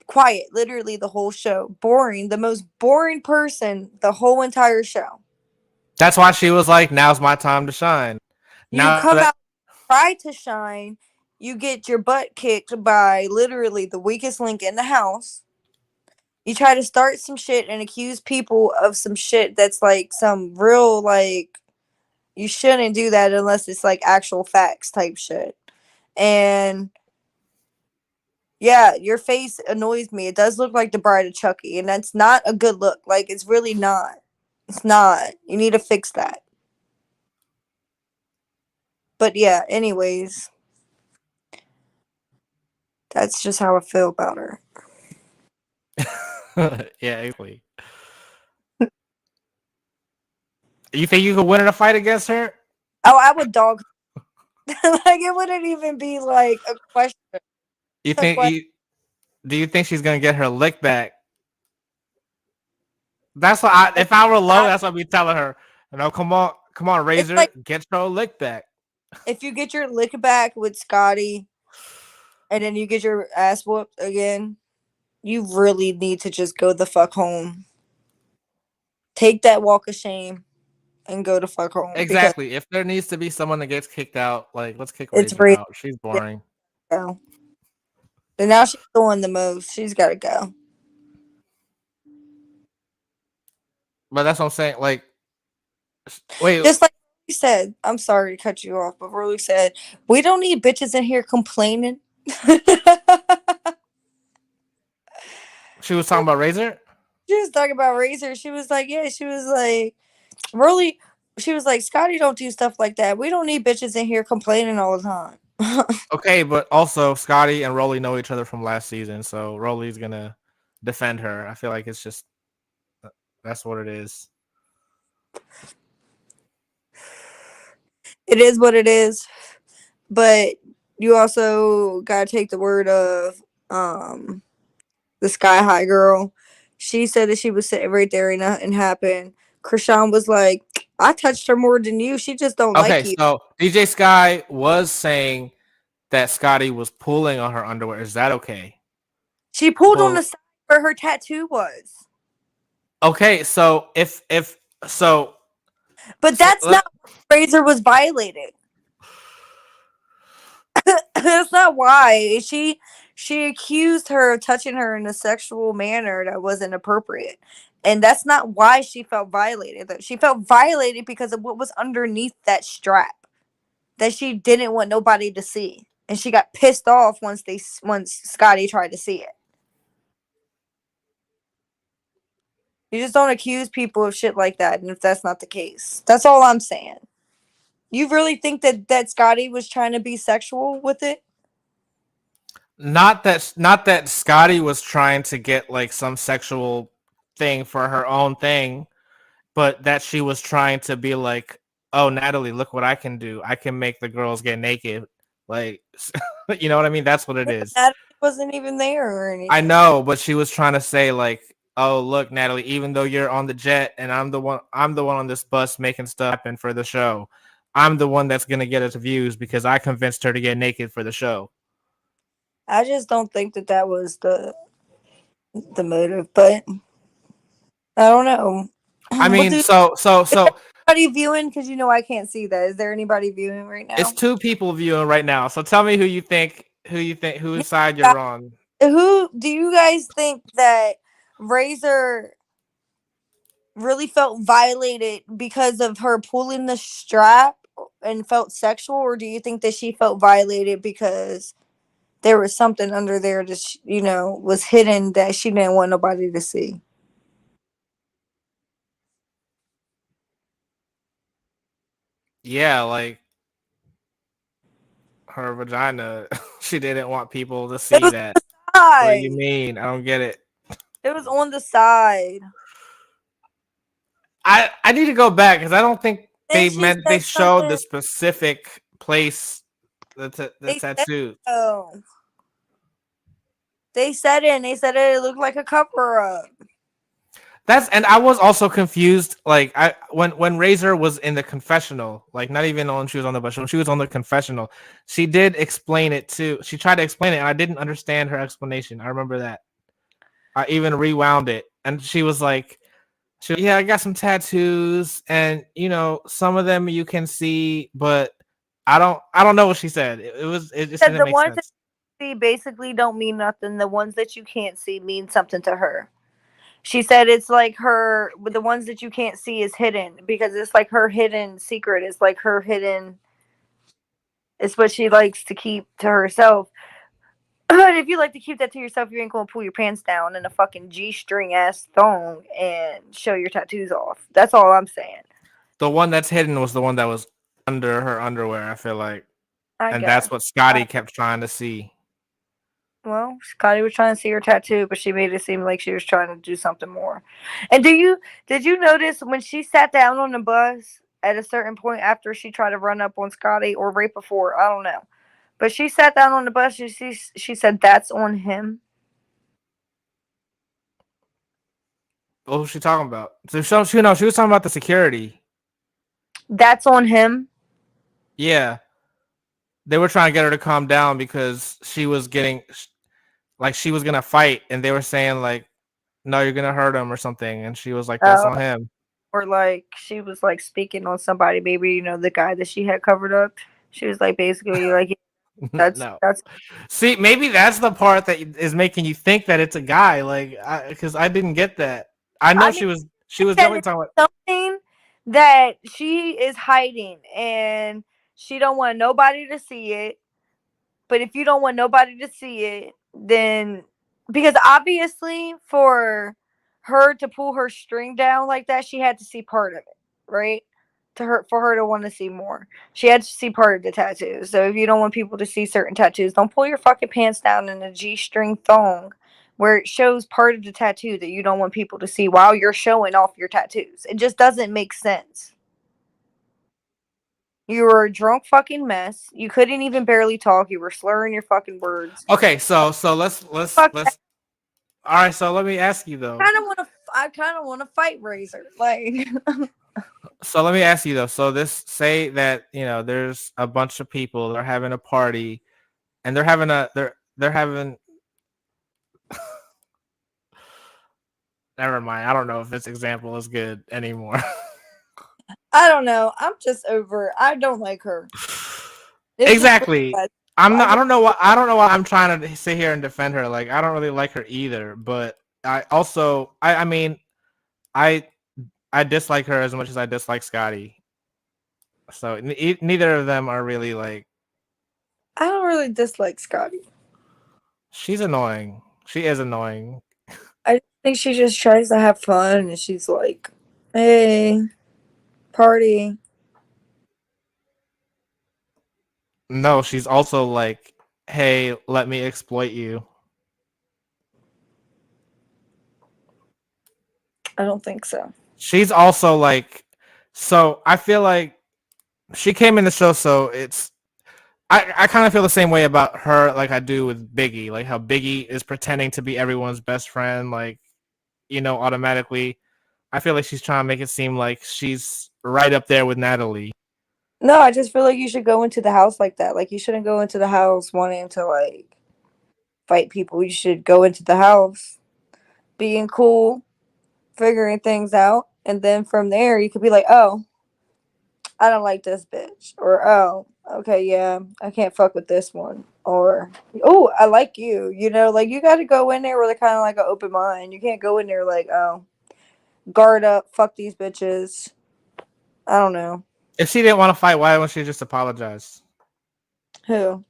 [SPEAKER 2] quiet literally the whole show. Boring. The most boring person the whole entire show.
[SPEAKER 1] That's why she was like, now's my time to shine.
[SPEAKER 2] You
[SPEAKER 1] Now
[SPEAKER 2] come
[SPEAKER 1] that
[SPEAKER 2] out, try to shine, you get your butt kicked by literally the weakest link in the house. You try to start some shit and accuse people of some shit that's like some real, like, you shouldn't do that unless it's like actual facts type shit. And yeah, your face annoys me. It does look like the bride of Chucky, and that's not a good look. Like, it's really not. It's not. You need to fix that. But yeah, anyways, that's just how I feel about her.
[SPEAKER 1] yeah, exactly. You think you could win in a fight against her?
[SPEAKER 2] Oh, I would dog. Like, it wouldn't even be like a question.
[SPEAKER 1] You
[SPEAKER 2] A
[SPEAKER 1] think you do you think she's gonna get her lick back? That's what if I were low, that's what I'd be telling her. You know, come on,
[SPEAKER 2] It's
[SPEAKER 1] Razor,
[SPEAKER 2] like
[SPEAKER 1] get your lick back.
[SPEAKER 2] if you get your lick back with Scotty, and then you get your ass whooped again, you really need to just go the fuck home. Take that walk of shame and go the fuck home because
[SPEAKER 1] Exactly. If there needs to be someone that gets kicked out, like let's kick
[SPEAKER 2] it's
[SPEAKER 1] Razor
[SPEAKER 2] real.
[SPEAKER 1] out. She's boring.
[SPEAKER 2] Go. And now she's doing the most. She's got to go.
[SPEAKER 1] But that's what I'm saying. Like, wait,
[SPEAKER 2] Just like you said, I'm sorry to cut you off, but Rolly said, we don't need bitches in here complaining.
[SPEAKER 1] she was talking about Razor.
[SPEAKER 2] She was talking about Razor. She was like, yeah, she was like, Rolly, she was like, Scotty don't do stuff like that. We don't need bitches in here complaining all the time.
[SPEAKER 1] Okay, but also Scotty and Rolly know each other from last season, so Rolly's gonna defend her. I feel like it's just that's what it is.
[SPEAKER 2] It is what it is. But you also gotta take the word of the Sky High girl. She said that she was sitting right there and nothing happened. Krishan was like, I touched her more than you. She just don't like
[SPEAKER 1] Okay,
[SPEAKER 2] you.
[SPEAKER 1] so DJ Sky was saying that Scotty was pulling on her underwear. Is that okay?
[SPEAKER 2] She pulled on
[SPEAKER 1] But
[SPEAKER 2] the side where her tattoo was.
[SPEAKER 1] okay, so if so
[SPEAKER 2] But
[SPEAKER 1] so
[SPEAKER 2] that's not what Razor was violated. That's not why. She accused her of touching her in a sexual manner that wasn't appropriate. And that's not why she felt violated. She felt violated because of what was underneath that strap that she didn't want nobody to see. And she got pissed off once Scotty tried to see it. You just don't accuse people of shit like that, and if that's not the case. That's all I'm saying. You really think that Scotty was trying to be sexual with it?
[SPEAKER 1] not that Scotty was trying to get like some sexual thing for her own thing, but that she was trying to be like, oh, Natalie, look what I can do. I can make the girls get naked. Like, you know what I mean? That's what it is.
[SPEAKER 2] Natalie wasn't even there or
[SPEAKER 1] I
[SPEAKER 2] anything.
[SPEAKER 1] know, but she was trying to say like, oh, look, Natalie, even though you're on the jet and I'm the one on this bus making stuff happen for the show. I'm the one that's gonna get us views because I convinced her to get naked for the show.
[SPEAKER 2] I just don't think that was the motive, but I don't know.
[SPEAKER 1] I
[SPEAKER 2] What
[SPEAKER 1] mean,
[SPEAKER 2] do
[SPEAKER 1] so
[SPEAKER 2] anybody viewing? Because I can't see that. Is there anybody viewing right
[SPEAKER 1] it's
[SPEAKER 2] now?
[SPEAKER 1] two people viewing right now. So tell me whose side
[SPEAKER 2] Yeah.
[SPEAKER 1] you're on.
[SPEAKER 2] Who do you guys think that Razor really felt violated because of her pulling the strap and felt sexual, or do you think that she felt violated because there was something under there that was hidden that she didn't want nobody to see?
[SPEAKER 1] Yeah, like her vagina. She didn't want people to
[SPEAKER 2] It
[SPEAKER 1] see
[SPEAKER 2] was
[SPEAKER 1] that. What do you
[SPEAKER 2] side.
[SPEAKER 1] mean? I don't get it.
[SPEAKER 2] It was on the side.
[SPEAKER 1] I need to go back because I don't think
[SPEAKER 2] And
[SPEAKER 1] they
[SPEAKER 2] she
[SPEAKER 1] meant they
[SPEAKER 2] said
[SPEAKER 1] showed the
[SPEAKER 2] something.
[SPEAKER 1] specific place the
[SPEAKER 2] They said
[SPEAKER 1] tattoo.
[SPEAKER 2] so. They said it, and they said it looked like a cover up.
[SPEAKER 1] That's and I was also confused. Like I when Razor was in the confessional, like not even when she was on the bus, when she was on the confessional, she did explain it too. She tried to explain it, and I didn't understand her explanation. I remember that. I even rewound it, and she was like, "Yeah, I got some tattoos, and some of them you can see, but I don't know what she said. It just
[SPEAKER 2] Said
[SPEAKER 1] didn't
[SPEAKER 2] the
[SPEAKER 1] make
[SPEAKER 2] ones that
[SPEAKER 1] sense."
[SPEAKER 2] you see basically don't mean nothing. The ones that you can't see mean something to her. She said it's like her, with the ones that you can't see is hidden because it's like her hidden secret. It's like her hidden. It's what she likes to keep to herself. But if you like to keep that to yourself, you ain't gonna pull your pants down in a fucking G-string ass thong and show your tattoos off. That's all I'm saying.
[SPEAKER 1] The one that's hidden was the one that was under her underwear. I feel like,
[SPEAKER 2] I
[SPEAKER 1] and
[SPEAKER 2] guess.
[SPEAKER 1] that's what Scotty
[SPEAKER 2] Uh,
[SPEAKER 1] kept trying to see.
[SPEAKER 2] well, Scotty was trying to see her tattoo, but she made it seem like she was trying to do something more. And did you notice when she sat down on the bus at a certain point after she tried to run up on Scotty, or right before? I don't know. But she sat down on the bus and she said that's on him.
[SPEAKER 1] What was she talking about? So she was talking about the security.
[SPEAKER 2] That's on him.
[SPEAKER 1] Yeah, they were trying to get her to calm down because she was getting like she was gonna fight, and they were saying like, "No, you're gonna hurt him" or something, and she was like, "That's
[SPEAKER 2] Uh,
[SPEAKER 1] on him."
[SPEAKER 2] or like she was like speaking on somebody, maybe the guy that she had covered up. She was like basically like, yeah, that's
[SPEAKER 1] No,
[SPEAKER 2] that's
[SPEAKER 1] see, maybe that's the part that is making you think that it's a guy, like, because I didn't get that. I know
[SPEAKER 2] I mean,
[SPEAKER 1] she was
[SPEAKER 2] that
[SPEAKER 1] definitely
[SPEAKER 2] it's
[SPEAKER 1] talking about.
[SPEAKER 2] something that she is hiding and she don't want nobody to see it. But if you don't want nobody to see it, then because obviously for her to pull her string down like that, she had to see part of it, right? To her, for her to want to see more, she had to see part of the tattoo. So if you don't want people to see certain tattoos, don't pull your fucking pants down in a G-string thong where it shows part of the tattoo that you don't want people to see while you're showing off your tattoos. It just doesn't make sense. You were a drunk fucking mess. You couldn't even barely talk. You were slurring your fucking words.
[SPEAKER 1] Okay, so let's
[SPEAKER 2] Fuck that.
[SPEAKER 1] let's. All right, so let me ask you though.
[SPEAKER 2] I kind of want to fight Razor. Like,
[SPEAKER 1] So let me ask you though. So this say that there's a bunch of people. They're having a party, and they're having. Never mind. I don't know if this example is good anymore.
[SPEAKER 2] I don't know. I'm just over. I don't like her. It's just really
[SPEAKER 1] Exactly.
[SPEAKER 2] bad.
[SPEAKER 1] I'm
[SPEAKER 2] I
[SPEAKER 1] not.
[SPEAKER 2] just
[SPEAKER 1] I don't know why I'm trying to sit here and defend her. Like I don't really like her either. But I also. I mean. I I dislike her as much as I dislike Scotty. So neither of them are really like.
[SPEAKER 2] I don't really dislike Scotty.
[SPEAKER 1] She's annoying. She is annoying.
[SPEAKER 2] I think she just tries to have fun, and she's like, "Hey, party."
[SPEAKER 1] No, she's also like, hey, let me exploit you.
[SPEAKER 2] I don't think so.
[SPEAKER 1] She's also like, so I feel like she came in the show, so I kind of feel the same way about her like I do with Biggie, like how Biggie is pretending to be everyone's best friend, like automatically. I feel like she's trying to make it seem like she's right up there with Natalie.
[SPEAKER 2] No, I just feel like you should go into the house like that. Like, you shouldn't go into the house wanting to like fight people. You should go into the house being cool, figuring things out, and then from there you could be like, "Oh, I don't like this bitch," or "Oh, okay, yeah, I can't fuck with this one," or "Oh, I like you." Like, you got to go in there with a kind of like an open mind. You can't go in there like, "Oh, guard up, fuck these bitches. I don't know.
[SPEAKER 1] If she didn't want to fight, why wouldn't she just apologize?
[SPEAKER 2] Who?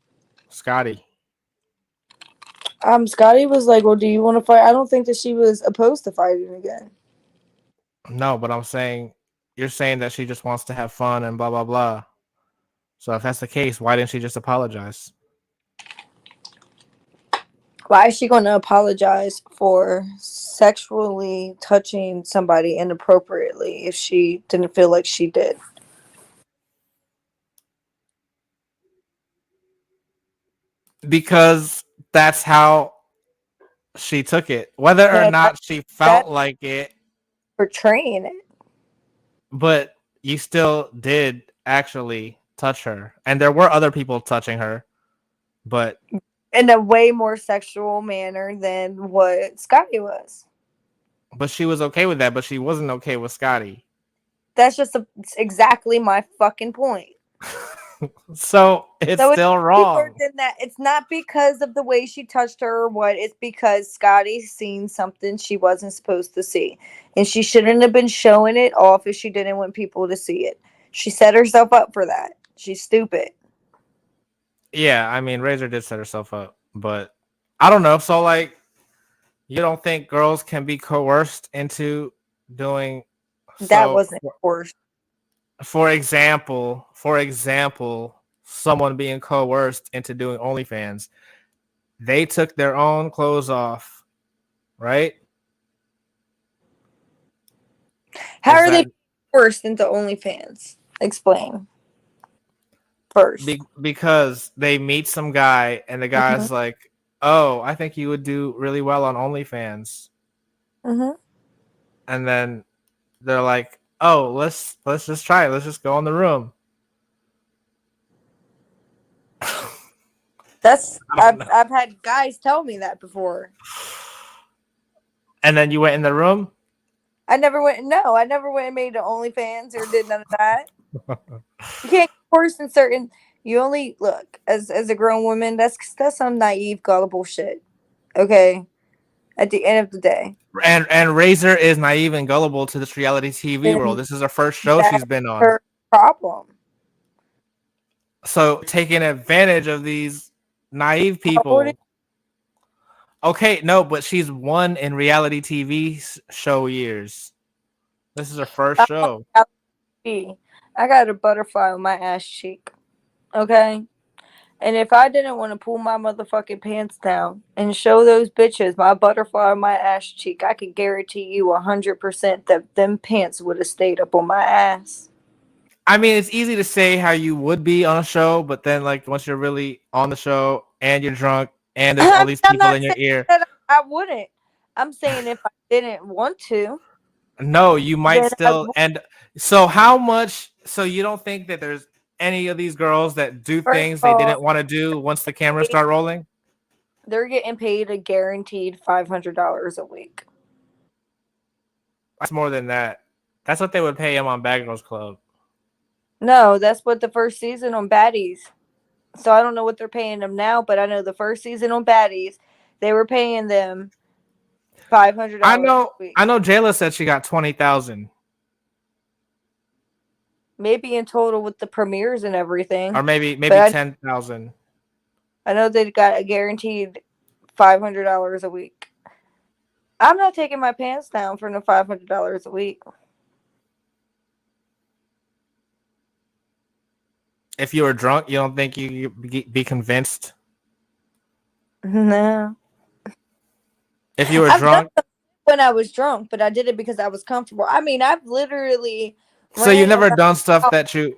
[SPEAKER 1] Scotty.
[SPEAKER 2] Scotty was like, well, do you want to fight? I don't think that she was opposed to fighting again.
[SPEAKER 1] No, but I'm saying you're saying that she just wants to have fun and blah blah blah. So if that's the case, why didn't she just apologize?
[SPEAKER 2] Why is she going to apologize for sexually touching somebody inappropriately if she didn't feel like she did?
[SPEAKER 1] Because that's how she took it. Whether or
[SPEAKER 2] Yeah,
[SPEAKER 1] not she felt
[SPEAKER 2] that's
[SPEAKER 1] like it,
[SPEAKER 2] portraying it
[SPEAKER 1] but you still did actually touch her. And there were other people touching her, but
[SPEAKER 2] in a way more sexual manner than what Scotty was.
[SPEAKER 1] she was okay with that, but she wasn't okay with Scotty.
[SPEAKER 2] That's just exactly my fucking point.
[SPEAKER 1] So it's
[SPEAKER 2] So it's
[SPEAKER 1] still
[SPEAKER 2] deeper
[SPEAKER 1] wrong.
[SPEAKER 2] than that. It's not because of the way she touched her or what. It's because Scotty's seen something she wasn't supposed to see. And she shouldn't have been showing it off if she didn't want people to see it. She set herself up for that. She's stupid.
[SPEAKER 1] Yeah, I mean, Razor did set herself up, but I don't know. So, like, you don't think girls can be coerced into doing
[SPEAKER 2] That
[SPEAKER 1] so?
[SPEAKER 2] wasn't forced.
[SPEAKER 1] For example, someone being coerced into doing OnlyFans, they took their own clothes off, right?
[SPEAKER 2] How
[SPEAKER 1] Is
[SPEAKER 2] are they
[SPEAKER 1] that
[SPEAKER 2] forced into OnlyFans? Explain first.
[SPEAKER 1] because they meet some guy and the
[SPEAKER 2] Mm-hmm.
[SPEAKER 1] guy's like, "Oh, I think you would do really well on OnlyFans,"
[SPEAKER 2] Mm-hmm.
[SPEAKER 1] and then they're like, "Oh, let's just try it. Let's just go in the room."
[SPEAKER 2] That's
[SPEAKER 1] I don't know.
[SPEAKER 2] I've had guys tell me that before.
[SPEAKER 1] And then you went in the room.
[SPEAKER 2] I never went. No, I never went and made the OnlyFans or did none of that. You can't force in certain. You only look as a grown woman. That's some naive, gullible shit. Okay. At the end of the day,
[SPEAKER 1] And Razor is naive and gullible to this reality TV world.
[SPEAKER 2] then
[SPEAKER 1] This is her first show she's
[SPEAKER 2] that's
[SPEAKER 1] been on.
[SPEAKER 2] her problem.
[SPEAKER 1] So taking advantage of these naive
[SPEAKER 2] How old is
[SPEAKER 1] people. Okay, no, but she's won in reality TV show years. This is her first show.
[SPEAKER 2] she? I got a butterfly on my ass cheek. Okay. And if I didn't want to pull my motherfucking pants down and show those bitches my butterfly on my ass cheek, I could guarantee you 100% that them pants would have stayed up on my ass.
[SPEAKER 1] I mean, it's easy to say how you would be on a show, but then like once you're really on the show and you're drunk and there's all
[SPEAKER 2] I mean,
[SPEAKER 1] these
[SPEAKER 2] I'm
[SPEAKER 1] people
[SPEAKER 2] not
[SPEAKER 1] in your
[SPEAKER 2] saying
[SPEAKER 1] ear,
[SPEAKER 2] that I wouldn't. I'm saying if I didn't want to,
[SPEAKER 1] no, you might
[SPEAKER 2] then I
[SPEAKER 1] still.
[SPEAKER 2] would.
[SPEAKER 1] And so how much? So you don't think that there's any of these girls that do
[SPEAKER 2] First
[SPEAKER 1] things
[SPEAKER 2] of
[SPEAKER 1] they
[SPEAKER 2] all,
[SPEAKER 1] didn't want to do once the cameras start rolling?
[SPEAKER 2] they're getting paid a guaranteed $500 a week.
[SPEAKER 1] That's more than that. That's what they would pay him on Bad Girls Club.
[SPEAKER 2] No, that's what the first season on Baddies. So I don't know what they're paying them now, but I know the first season on Baddies, they were paying them
[SPEAKER 1] I
[SPEAKER 2] $500
[SPEAKER 1] know.
[SPEAKER 2] a week.
[SPEAKER 1] I know. Jayla said she got 20,000,
[SPEAKER 2] Maybe in total with the premieres and
[SPEAKER 1] or
[SPEAKER 2] everything.
[SPEAKER 1] maybe
[SPEAKER 2] But
[SPEAKER 1] 10,000.
[SPEAKER 2] I know they got a guaranteed $500 a week. I'm not taking my pants down for no $500 a week.
[SPEAKER 1] If you were drunk, you don't think you be convinced?
[SPEAKER 2] No.
[SPEAKER 1] If you were
[SPEAKER 2] I've done
[SPEAKER 1] drunk,
[SPEAKER 2] it when I was drunk, but I did it because I was comfortable. I mean, I've literally
[SPEAKER 1] so you
[SPEAKER 2] ran
[SPEAKER 1] never
[SPEAKER 2] around.
[SPEAKER 1] done stuff that you.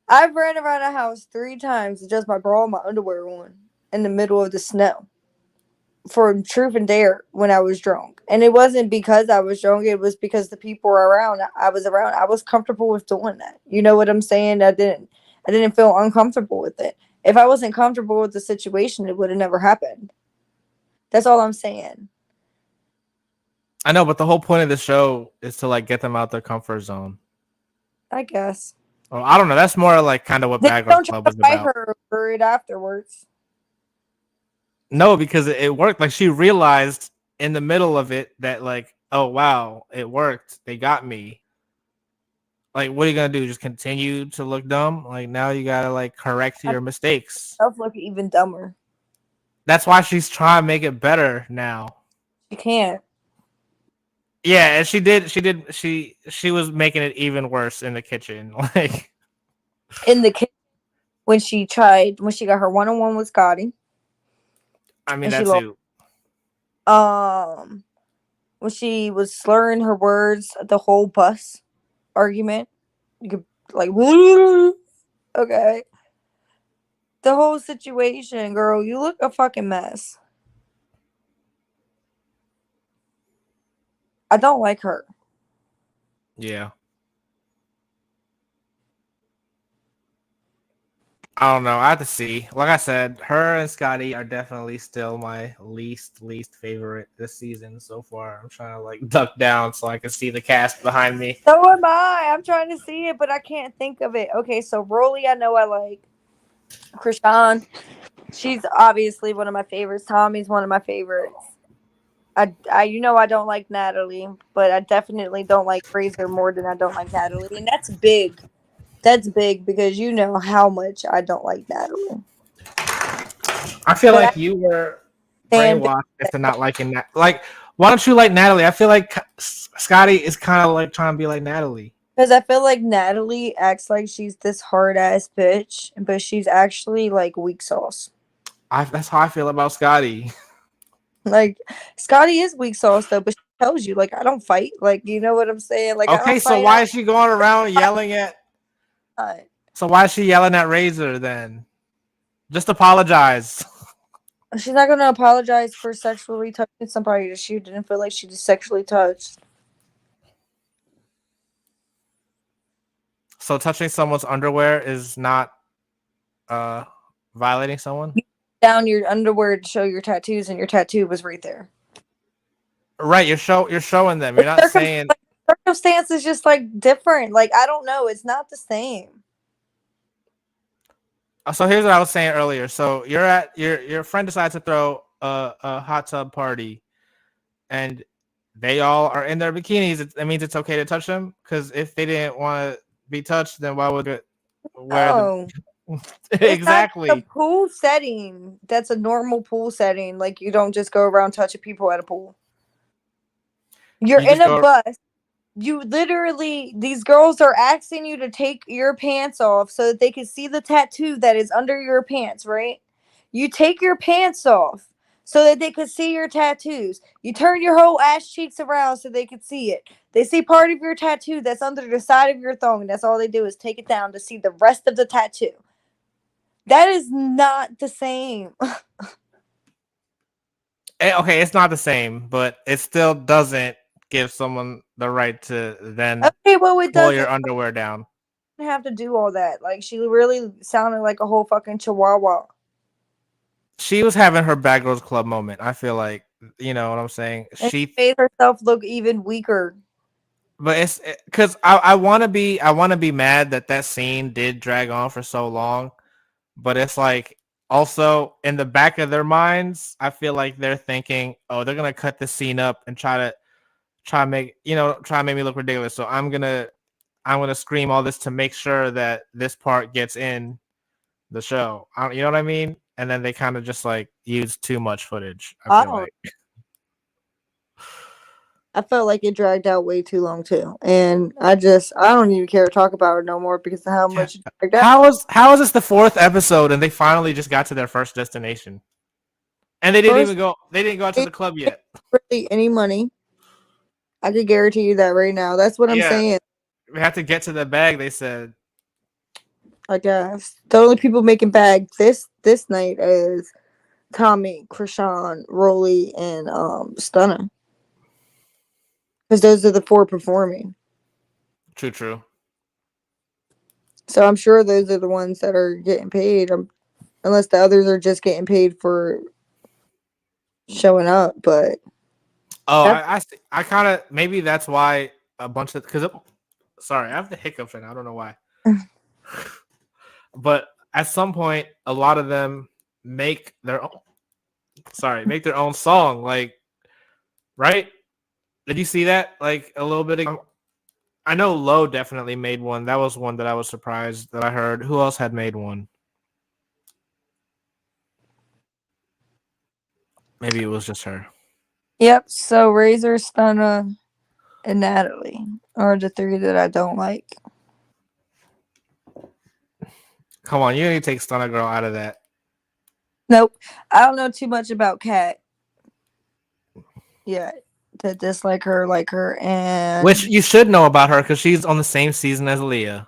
[SPEAKER 2] I've ran around a house 3 times with just my bra and my underwear on in the middle of the snow for truth and dare when I was drunk. And it wasn't because I was drunk, it was because the people were around. I was around. I was comfortable with doing that. You know what I'm saying? I didn't feel uncomfortable with it. If I wasn't comfortable with the situation, it would have never happened. That's all I'm saying.
[SPEAKER 1] I know, but the whole point of the show is to like get them out their comfort zone.
[SPEAKER 2] I guess.
[SPEAKER 1] Well, I don't know. That's more like kind of what
[SPEAKER 2] Then
[SPEAKER 1] Bad Girls
[SPEAKER 2] don't try
[SPEAKER 1] Club
[SPEAKER 2] to
[SPEAKER 1] is
[SPEAKER 2] fight
[SPEAKER 1] about.
[SPEAKER 2] her over it afterwards.
[SPEAKER 1] No, because it worked. Like she realized in the middle of it that like oh wow, it worked. They got me. Like, what are you gonna do? Just continue to look dumb? Like now you gotta like correct
[SPEAKER 2] I
[SPEAKER 1] your mistakes.
[SPEAKER 2] myself look even dumber.
[SPEAKER 1] That's why she's trying to make it better now.
[SPEAKER 2] You can't.
[SPEAKER 1] Yeah, and she did. She did. She was making it even worse in the kitchen. Like,
[SPEAKER 2] In the kitchen when she got her one on one with Scotty,
[SPEAKER 1] I mean
[SPEAKER 2] and she
[SPEAKER 1] that
[SPEAKER 2] lost.
[SPEAKER 1] too.
[SPEAKER 2] Um, when she was slurring her words, the whole bus argument, you could like, okay, the whole situation, girl, you look a fucking mess. I don't like her.
[SPEAKER 1] Yeah. I don't know. I have to see. Like I said, her and Scotty are definitely still my least favorite this season so far. I'm trying to like duck down so I can see the cast behind me.
[SPEAKER 2] So am I. I'm trying to see it, but I can't think of it. Okay, so Rolly, I know I like. Krishan, she's obviously one of my favorites. Tommy's one of my favorites. I don't like Natalie, but I definitely don't like Fraser more than I don't like Natalie, and that's big. That's big because you know how much I don't like Natalie.
[SPEAKER 1] I feel
[SPEAKER 2] But I
[SPEAKER 1] like you were
[SPEAKER 2] stand
[SPEAKER 1] brainwashed into not liking that. Like, why don't you like Natalie? I feel like Scotty is kind of like trying to be like Natalie.
[SPEAKER 2] because I feel like Natalie acts like she's this hard ass bitch, but she's actually like weak sauce.
[SPEAKER 1] That's how I feel about Scotty.
[SPEAKER 2] Like Scotty is weak sauce though, but she tells you like I don't fight. Like you know what I'm saying? Like I
[SPEAKER 1] Okay,
[SPEAKER 2] don't
[SPEAKER 1] so
[SPEAKER 2] fight.
[SPEAKER 1] why is she going around
[SPEAKER 2] I
[SPEAKER 1] yelling at?
[SPEAKER 2] fight.
[SPEAKER 1] So why is she yelling at Razor then? Just apologize.
[SPEAKER 2] She's not gonna apologize for sexually touching somebody that she didn't feel like she just sexually touched.
[SPEAKER 1] So touching someone's underwear is not uh violating someone.
[SPEAKER 2] You down your underwear to show your tattoos, and your tattoo was right there.
[SPEAKER 1] Right, you're showing them.
[SPEAKER 2] The
[SPEAKER 1] You're not saying.
[SPEAKER 2] circumstance is just like different. Like I don't know, it's not the same.
[SPEAKER 1] So here's what I was saying earlier. So you're at your friend decides to throw a hot tub party, and they all are in their bikinis. That means it's okay to touch them. Because if they didn't want to be touched, then why would it wear the
[SPEAKER 2] Oh, it's not a
[SPEAKER 1] exactly?
[SPEAKER 2] pool setting. That's a normal pool setting. Like you don't just go around touching people at a pool. You're
[SPEAKER 1] You
[SPEAKER 2] in
[SPEAKER 1] just
[SPEAKER 2] a
[SPEAKER 1] go.
[SPEAKER 2] bus. You literally, these girls are asking you to take your pants off so that they can see the tattoo that is under your pants, right? You take your pants off so that they could see your tattoos. You turn your whole ass cheeks around so they could see it. They see part of your tattoo that's under the side of your thong. That's all they do is take it down to see the rest of the tattoo. That is not the same.
[SPEAKER 1] Okay, it's not the same, but it still doesn't give someone the right to then
[SPEAKER 2] Okay, well, it
[SPEAKER 1] pull
[SPEAKER 2] doesn't
[SPEAKER 1] your underwear down.
[SPEAKER 2] have to do all that. Like, she really sounded like a whole fucking chihuahua.
[SPEAKER 1] She was having her Bad Girls Club moment. I feel like, you know what I'm saying.
[SPEAKER 2] And she made herself look even weaker.
[SPEAKER 1] But it's because I want to be mad that that scene did drag on for so long. But it's like also in the back of their minds, I feel like they're thinking, oh, they're gonna cut this scene up and try to make me look ridiculous. So I'm gonna scream all this to make sure that this part gets in the show. You know what I mean? And then they kind of just like use too much footage. I
[SPEAKER 2] I
[SPEAKER 1] feel
[SPEAKER 2] don't.
[SPEAKER 1] like.
[SPEAKER 2] I felt like it dragged out way too long too, and I don't even care to talk about it no more because of how
[SPEAKER 1] Yeah.
[SPEAKER 2] much it dragged out.
[SPEAKER 1] How is this the fourth episode and they finally just got to their first destination? And they didn't
[SPEAKER 2] First,
[SPEAKER 1] even go. They didn't go out to
[SPEAKER 2] it
[SPEAKER 1] the club
[SPEAKER 2] didn't
[SPEAKER 1] yet.
[SPEAKER 2] really any money. I could guarantee you that right now. That's what I'm
[SPEAKER 1] Yeah,
[SPEAKER 2] saying.
[SPEAKER 1] we have to get to the bag. They said.
[SPEAKER 2] I guess the only people making bag this night is Tommy, Krishan, Rolly, and Stunner, because those are the four performing.
[SPEAKER 1] True, true.
[SPEAKER 2] So I'm sure those are the ones that are getting paid. Unless the others are just getting paid for showing up, but
[SPEAKER 1] Oh,
[SPEAKER 2] that's
[SPEAKER 1] I kind of maybe that's why a bunch of because sorry, I have the hiccups right now. I don't know why. But at some point, a lot of them make their own. Sorry, make their own song. Like, right? Did you see that? Like a little bit ago? I know Lowe definitely made one. That was one that I was surprised that I heard. Who else had made one? Maybe it was just her.
[SPEAKER 2] Yep. So Razor, Stunna, and Natalie are the three that I don't like.
[SPEAKER 1] Come on, you need to take Stunner Girl out of that.
[SPEAKER 2] Nope. I don't know too much about Kat yet to dislike her, like her,
[SPEAKER 1] Which
[SPEAKER 2] and
[SPEAKER 1] you should know about her because she's on the same season as Leah.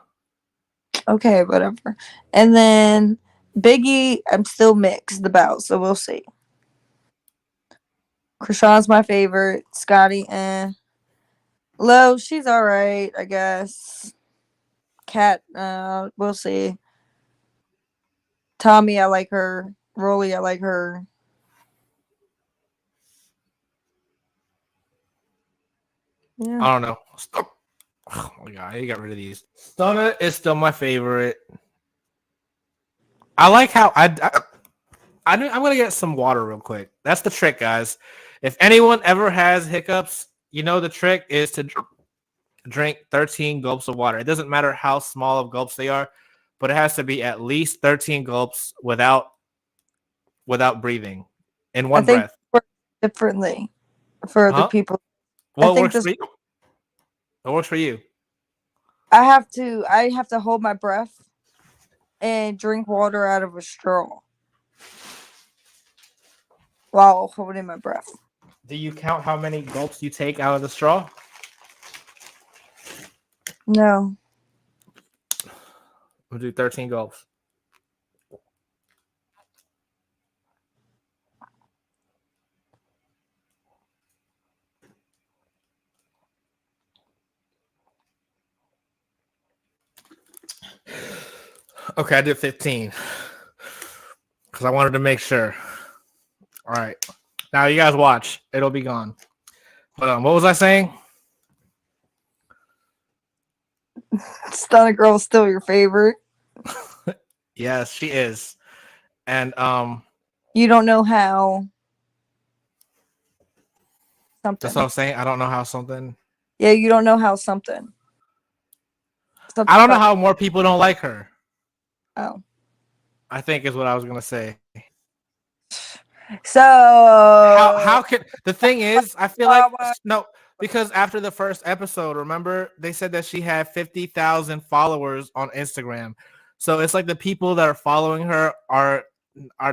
[SPEAKER 2] okay, whatever. And then Biggie, I'm still mixed about, so we'll see. Krishan's my favorite. Scotty, Low, she's alright, I guess. Kat, we'll see. Tommy, I like her. Rolly, I like her. Yeah.
[SPEAKER 1] I don't know. Oh my god, you got rid of these. Stunner is still my favorite. I like how I'm gonna get some water real quick. That's the trick, guys. If anyone ever has hiccups, you know the trick is to drink 13 gulps of water. It doesn't matter how small of gulps they are, but it has to be at least 13 gulps without breathing in
[SPEAKER 2] I
[SPEAKER 1] one
[SPEAKER 2] think
[SPEAKER 1] breath.
[SPEAKER 2] it works differently for other
[SPEAKER 1] Huh?
[SPEAKER 2] people. I
[SPEAKER 1] What
[SPEAKER 2] think
[SPEAKER 1] works
[SPEAKER 2] this
[SPEAKER 1] for you? What works for you?
[SPEAKER 2] I have to hold my breath and drink water out of a straw while holding my breath.
[SPEAKER 1] Do you count how many gulps you take out of the straw?
[SPEAKER 2] No.
[SPEAKER 1] We'll do 13 gulps. Okay, I did 15 because I wanted to make sure. All right. Now you guys watch. It'll be gone. But what was I saying?
[SPEAKER 2] Stunner Girl's still your favorite.
[SPEAKER 1] Yes, she is. And
[SPEAKER 2] You don't know how
[SPEAKER 1] that's what
[SPEAKER 2] something.
[SPEAKER 1] I'm saying. I don't know how something.
[SPEAKER 2] Yeah, you don't know how something.
[SPEAKER 1] I
[SPEAKER 2] Something
[SPEAKER 1] don't know
[SPEAKER 2] about
[SPEAKER 1] how more people don't like her.
[SPEAKER 2] oh.
[SPEAKER 1] I think is what I was gonna say.
[SPEAKER 2] So
[SPEAKER 1] How can the thing is? I feel like no, because after the first episode, remember they said that she had 50,000 followers on Instagram. So it's like the people that are following her are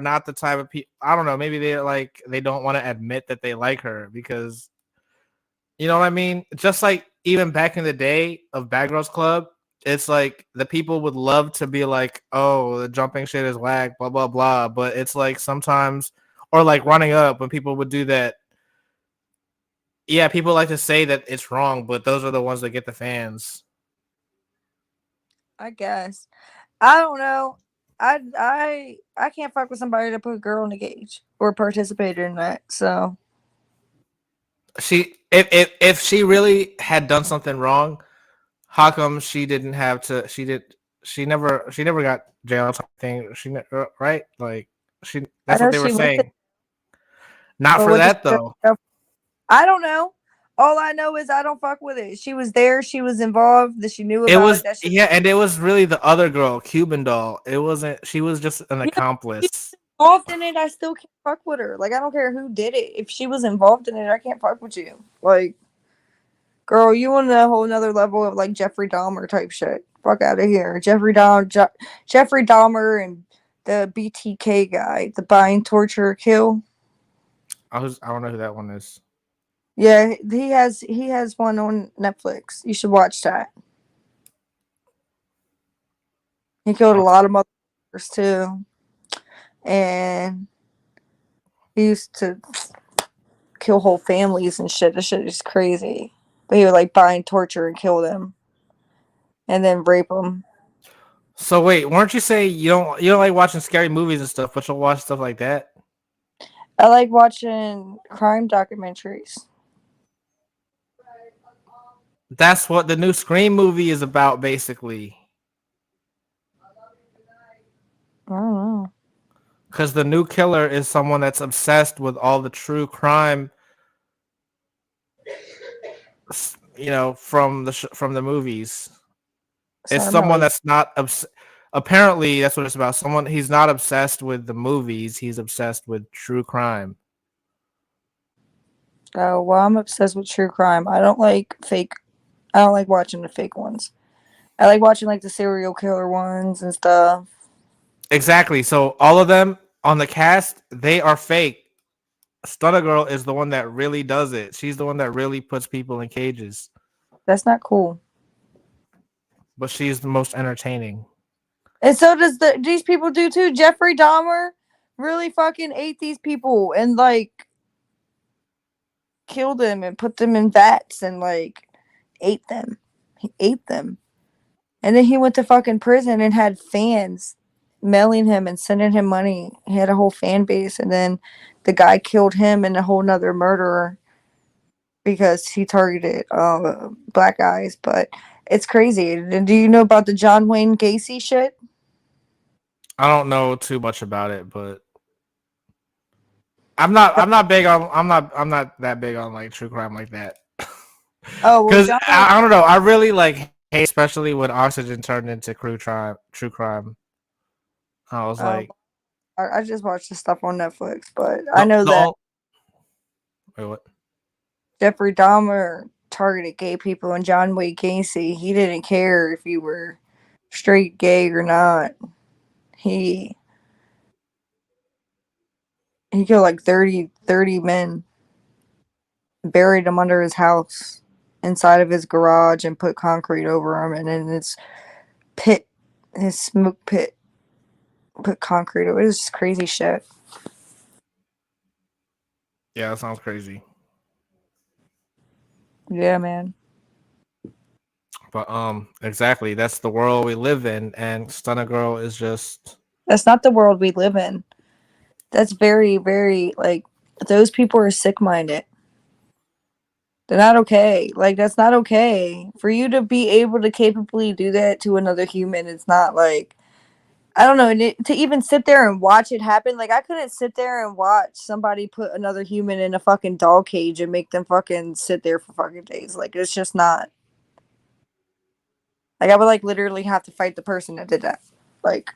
[SPEAKER 1] not the type of people. I don't know. Maybe they don't want to admit that they like her because you know what I mean. Just like even back in the day of Bad Girls Club, it's like the people would love to be like, "Oh, the jumping shit is whack," blah blah blah. But it's like sometimes, or like running up when people would do that. Yeah, people like to say that it's wrong, but those are the ones that get the fans.
[SPEAKER 2] I guess. I don't know. I can't fuck with somebody to put a girl in a cage or participate in that. So
[SPEAKER 1] She, if she really had done something wrong, how come she didn't have to? She never got jail type thing. Right, like she.
[SPEAKER 2] I
[SPEAKER 1] That's what
[SPEAKER 2] know
[SPEAKER 1] they were
[SPEAKER 2] she went there,
[SPEAKER 1] saying. Not
[SPEAKER 2] but
[SPEAKER 1] for
[SPEAKER 2] what does
[SPEAKER 1] that
[SPEAKER 2] she
[SPEAKER 1] though.
[SPEAKER 2] go? I don't know. All I know is I don't fuck with it. She was there. She was involved. That she knew
[SPEAKER 1] It
[SPEAKER 2] about it.
[SPEAKER 1] was
[SPEAKER 2] That shit.
[SPEAKER 1] yeah, and it was really the other girl, Cuban doll. It wasn't. She was just an
[SPEAKER 2] Yeah, she's
[SPEAKER 1] accomplice.
[SPEAKER 2] involved in it. I still can't fuck with her. Like I don't care who did it. If she was involved in it, I can't fuck with you. Like, girl, you on a whole nother level of like Jeffrey Dahmer type shit. Fuck out of here, Jeffrey Dahmer, and the BTK guy, the bind, torture, kill.
[SPEAKER 1] I don't know who that one is.
[SPEAKER 2] Yeah, he has one on Netflix. You should watch that. He killed a
[SPEAKER 1] Okay.
[SPEAKER 2] lot of motherfuckers too, and he used to kill whole families and shit. This shit is crazy. But he would like bind, torture, and kill them, and then rape them.
[SPEAKER 1] So wait, weren't you say you don't like watching scary movies and stuff, but you'll watch stuff like that?
[SPEAKER 2] I like watching crime documentaries.
[SPEAKER 1] That's what the new Scream movie is about, basically.
[SPEAKER 2] I don't know.
[SPEAKER 1] Because the new killer is someone that's obsessed with all the true crime from the movies.
[SPEAKER 2] So
[SPEAKER 1] It's
[SPEAKER 2] I'm not
[SPEAKER 1] someone
[SPEAKER 2] like,
[SPEAKER 1] that's not apparently that's what it's about. Someone he's not obsessed with the movies, he's obsessed with true crime.
[SPEAKER 2] oh well, I'm obsessed with true crime. I don't like fake. I don't like watching the fake ones. I like watching like the serial killer ones and stuff.
[SPEAKER 1] Exactly. So all of them on the cast, they are fake. Stunner Girl is the one that really does it. She's the one that really puts people in cages,
[SPEAKER 2] That's not cool.
[SPEAKER 1] but she's the most entertaining.
[SPEAKER 2] And so does these people do too. Jeffrey Dahmer really fucking ate these people and like killed them and put them in vats and like ate them. He ate them. And then he went to fucking prison and had fans mailing him and sending him money. He had a whole fan base, and then the guy killed him and a whole nother murderer because he targeted black guys. But it's crazy. And do you know about the John Wayne Gacy shit?
[SPEAKER 1] I don't know too much about it, but I'm not big on I'm not that big on like true crime like that.
[SPEAKER 2] Oh well,
[SPEAKER 1] Cuz
[SPEAKER 2] John Wayne.
[SPEAKER 1] I don't know, I really like hate especially when Oxygen turned into true crime. I was
[SPEAKER 2] Uh,
[SPEAKER 1] like
[SPEAKER 2] I just watched the stuff on Netflix, but I
[SPEAKER 1] the
[SPEAKER 2] know
[SPEAKER 1] the
[SPEAKER 2] that
[SPEAKER 1] all, wait, what?
[SPEAKER 2] Jeffrey Dahmer targeted gay people, and John Wayne Gacy, he didn't care if you were straight, gay, or not. He he killed like 30 men, buried them under his house, inside of his garage, and put concrete over them, and in his pit, his smoke pit, put concrete over. It was just crazy shit.
[SPEAKER 1] Yeah, that sounds crazy.
[SPEAKER 2] Yeah, man.
[SPEAKER 1] But exactly, that's the world we live in and Stunner Girl is just
[SPEAKER 2] That's not the world we live in. That's very, very like those people are sick minded. They're not okay. Like that's not okay. For you to be able to capably do that to another human, it's not like I don't know, and to even sit there and watch it happen. Like I couldn't sit there and watch somebody put another human in a fucking dog cage and make them fucking sit there for fucking days. Like it's just not. Like I would like literally have to fight the person that did that. Like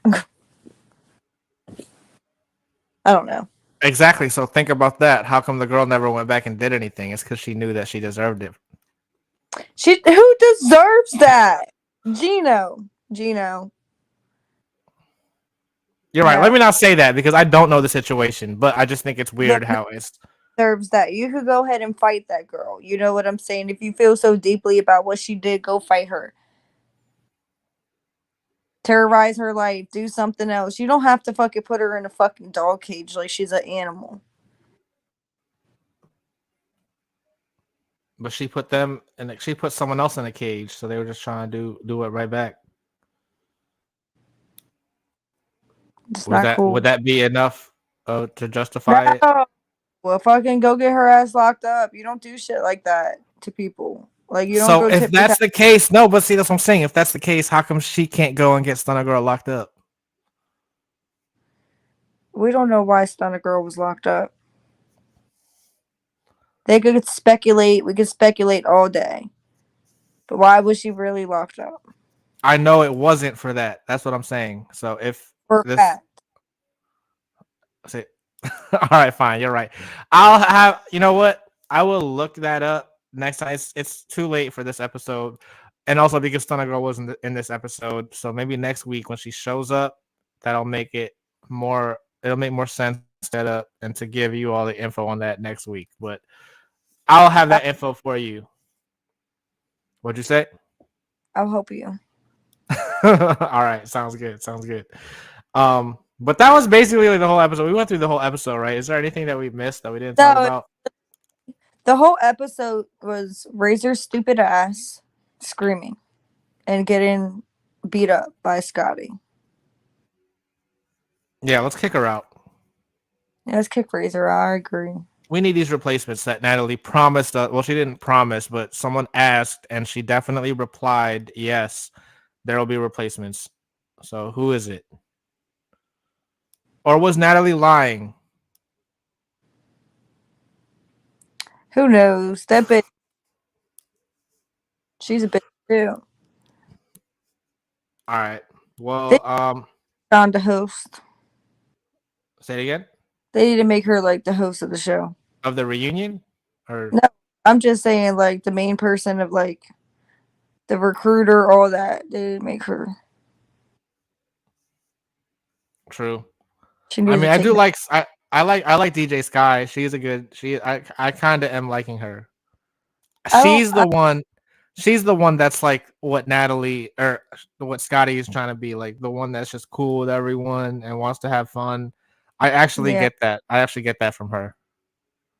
[SPEAKER 2] I don't know.
[SPEAKER 1] exactly. So think about that. How come the girl never went back and did anything? It's because she knew that she deserved it.
[SPEAKER 2] She who deserves that? Gino. Gino.
[SPEAKER 1] You're right.
[SPEAKER 2] No.
[SPEAKER 1] Let me not say that because I don't know the situation, but I just think it's
[SPEAKER 2] No,
[SPEAKER 1] weird how it's
[SPEAKER 2] deserves that. You could go ahead and fight that girl. You know what I'm saying? If you feel so deeply about what she did, go fight her. Terrorize her life. Do something else. You don't have to fucking put her in a fucking dog cage like she's an animal.
[SPEAKER 1] but she put them and she put someone else in a cage, so they were just trying to do it right back.
[SPEAKER 2] It's not
[SPEAKER 1] Would
[SPEAKER 2] cool.
[SPEAKER 1] that be enough to justify it?
[SPEAKER 2] No. Well, fucking go get her ass locked up. You don't do shit like that to people. Like you don't
[SPEAKER 1] So
[SPEAKER 2] go
[SPEAKER 1] if
[SPEAKER 2] tit for
[SPEAKER 1] that's
[SPEAKER 2] tat.
[SPEAKER 1] the case, no, but see that's what I'm saying. If that's the case, how come she can't go and get Stunner Girl locked up?
[SPEAKER 2] We don't know why Stunner Girl was locked up. They could speculate. We could speculate all day. But why was she really locked up?
[SPEAKER 1] I know it wasn't for that. That's what I'm saying. So if
[SPEAKER 2] For a
[SPEAKER 1] this
[SPEAKER 2] fact.
[SPEAKER 1] say all right, fine, you're right. I'll have you know what? I will look that up next time. It's too late for this episode. And also because Stunner Girl wasn't in this episode. So maybe next week when she shows up, that'll make it more it'll make more sense to set up and to give you all the info on that next week. But I'll have that info for you. What'd you say?
[SPEAKER 2] I'll help you.
[SPEAKER 1] All right, sounds good. Sounds good. But that was basically like the whole episode. We went through the whole episode, right? Is there anything that we missed that we didn't talk
[SPEAKER 2] No,
[SPEAKER 1] about?
[SPEAKER 2] the whole episode was Razor's stupid ass screaming and getting beat up by Scotty.
[SPEAKER 1] Yeah, let's kick her out.
[SPEAKER 2] Yeah, let's kick Razor. I agree.
[SPEAKER 1] We need these replacements that Natalie promised us. Well, she didn't promise, but someone asked, and she definitely replied, "Yes, there will be replacements." So who is it? Or was Natalie lying?
[SPEAKER 2] Who knows? That bitch. She's a bitch too.
[SPEAKER 1] All right.
[SPEAKER 2] They
[SPEAKER 1] Well,
[SPEAKER 2] found the host.
[SPEAKER 1] say it again.
[SPEAKER 2] They need to make her like the host of the show.
[SPEAKER 1] Of the reunion, or
[SPEAKER 2] No, I'm just saying like the main person of like the recruiter, all that. They didn't make her.
[SPEAKER 1] true.
[SPEAKER 2] She
[SPEAKER 1] I
[SPEAKER 2] needs
[SPEAKER 1] mean,
[SPEAKER 2] to
[SPEAKER 1] I
[SPEAKER 2] take
[SPEAKER 1] do
[SPEAKER 2] that.
[SPEAKER 1] like I like DJ Sky. She's a good. I kind of am liking her.
[SPEAKER 2] I don't.
[SPEAKER 1] She's the one. She's the one that's like what Natalie or what Scotty is trying to be, like the one that's just cool with everyone and wants to have fun. I actually
[SPEAKER 2] Yeah,
[SPEAKER 1] get that. I actually get that from her.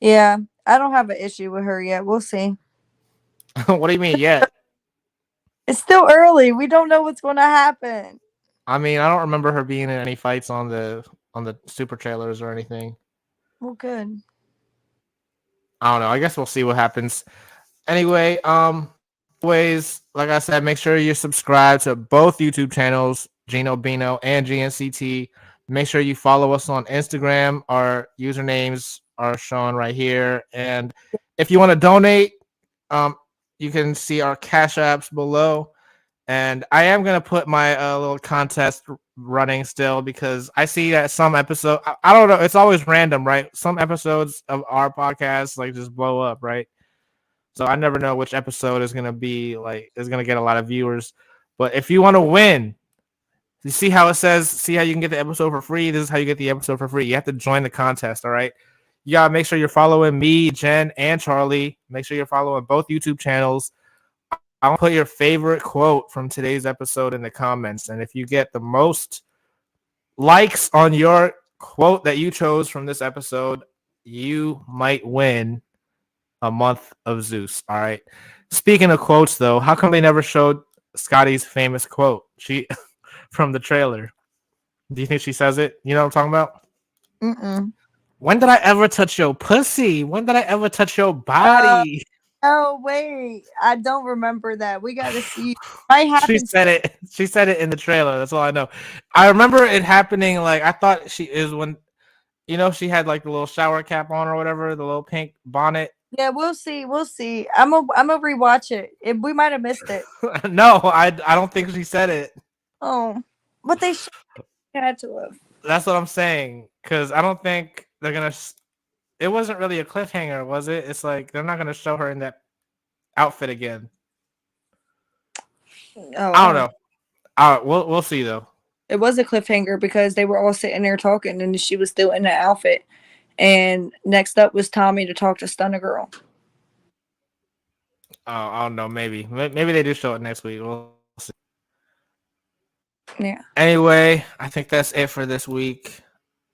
[SPEAKER 2] yeah. I don't have an issue with her yet. We'll see.
[SPEAKER 1] What do you mean? Yet?
[SPEAKER 2] It's still early. We don't know what's going to happen.
[SPEAKER 1] I mean, I don't remember her being in any fights on the super trailers or anything.
[SPEAKER 2] Well, good.
[SPEAKER 1] I don't know. I guess we'll see what happens. Anyway, always, like I said, make sure you subscribe to both YouTube channels, Gino Bino and GNCT. Make sure you follow us on Instagram. Our usernames are shown right here. And if you want to donate, um, you can see our cash apps below. And I am gonna put my little contest running still because I see that some episode, I don't know, it's always random, right? Some episodes of our podcast like just blow up, right? So I never know which episode is gonna be like is gonna get a lot of viewers. But if you want to win, you see how it says, see how you can get the episode for free. This is how you get the episode for free. You have to join the contest, all right? You gotta make sure you're following me, Jen, and Charlie. Make sure you're following both YouTube channels. I'll put your favorite quote from today's episode in the comments. And if you get the most likes on your quote that you chose from this episode, you might win a month of Zeus. All right. Speaking of quotes, though, how come they never showed Scotty's famous quote? She from the trailer. Do you think she says it? You know what I'm talking about?
[SPEAKER 2] Mm-mm.
[SPEAKER 1] When did I ever touch your pussy? When did I ever touch your
[SPEAKER 2] Uh,
[SPEAKER 1] body?
[SPEAKER 2] oh, wait. I don't remember that. We got to see. Might
[SPEAKER 1] She
[SPEAKER 2] happen.
[SPEAKER 1] said it. She said it in the trailer. That's all I know. I remember it happening. Like I thought she is when she had like the little shower cap on or whatever, the little pink bonnet.
[SPEAKER 2] Yeah, we'll see. We'll see. I'm gonna rewatch it. We might have missed it.
[SPEAKER 1] No, I don't think she said it.
[SPEAKER 2] Oh, but they had to have.
[SPEAKER 1] That's what I'm saying. Because I don't think they're gonna. It wasn't really a cliffhanger, was it? It's like they're not gonna show her in that outfit again.
[SPEAKER 2] Oh,
[SPEAKER 1] I don't know. All right, we'll see though.
[SPEAKER 2] it was a cliffhanger because they were all sitting there talking, and she was still in that outfit. And next up was Tommy to talk to Stunner Girl.
[SPEAKER 1] Oh, I don't know. Maybe they do show it next week. We'll see.
[SPEAKER 2] Yeah.
[SPEAKER 1] Anyway, I think that's it for this week.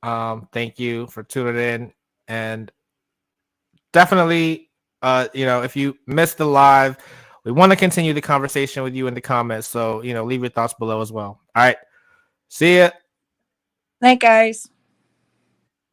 [SPEAKER 1] Thank you for tuning in, and definitely, if you missed the live, we want to continue the conversation with you in the comments. So, leave your thoughts below as well. All right. See ya.
[SPEAKER 2] Night, guys.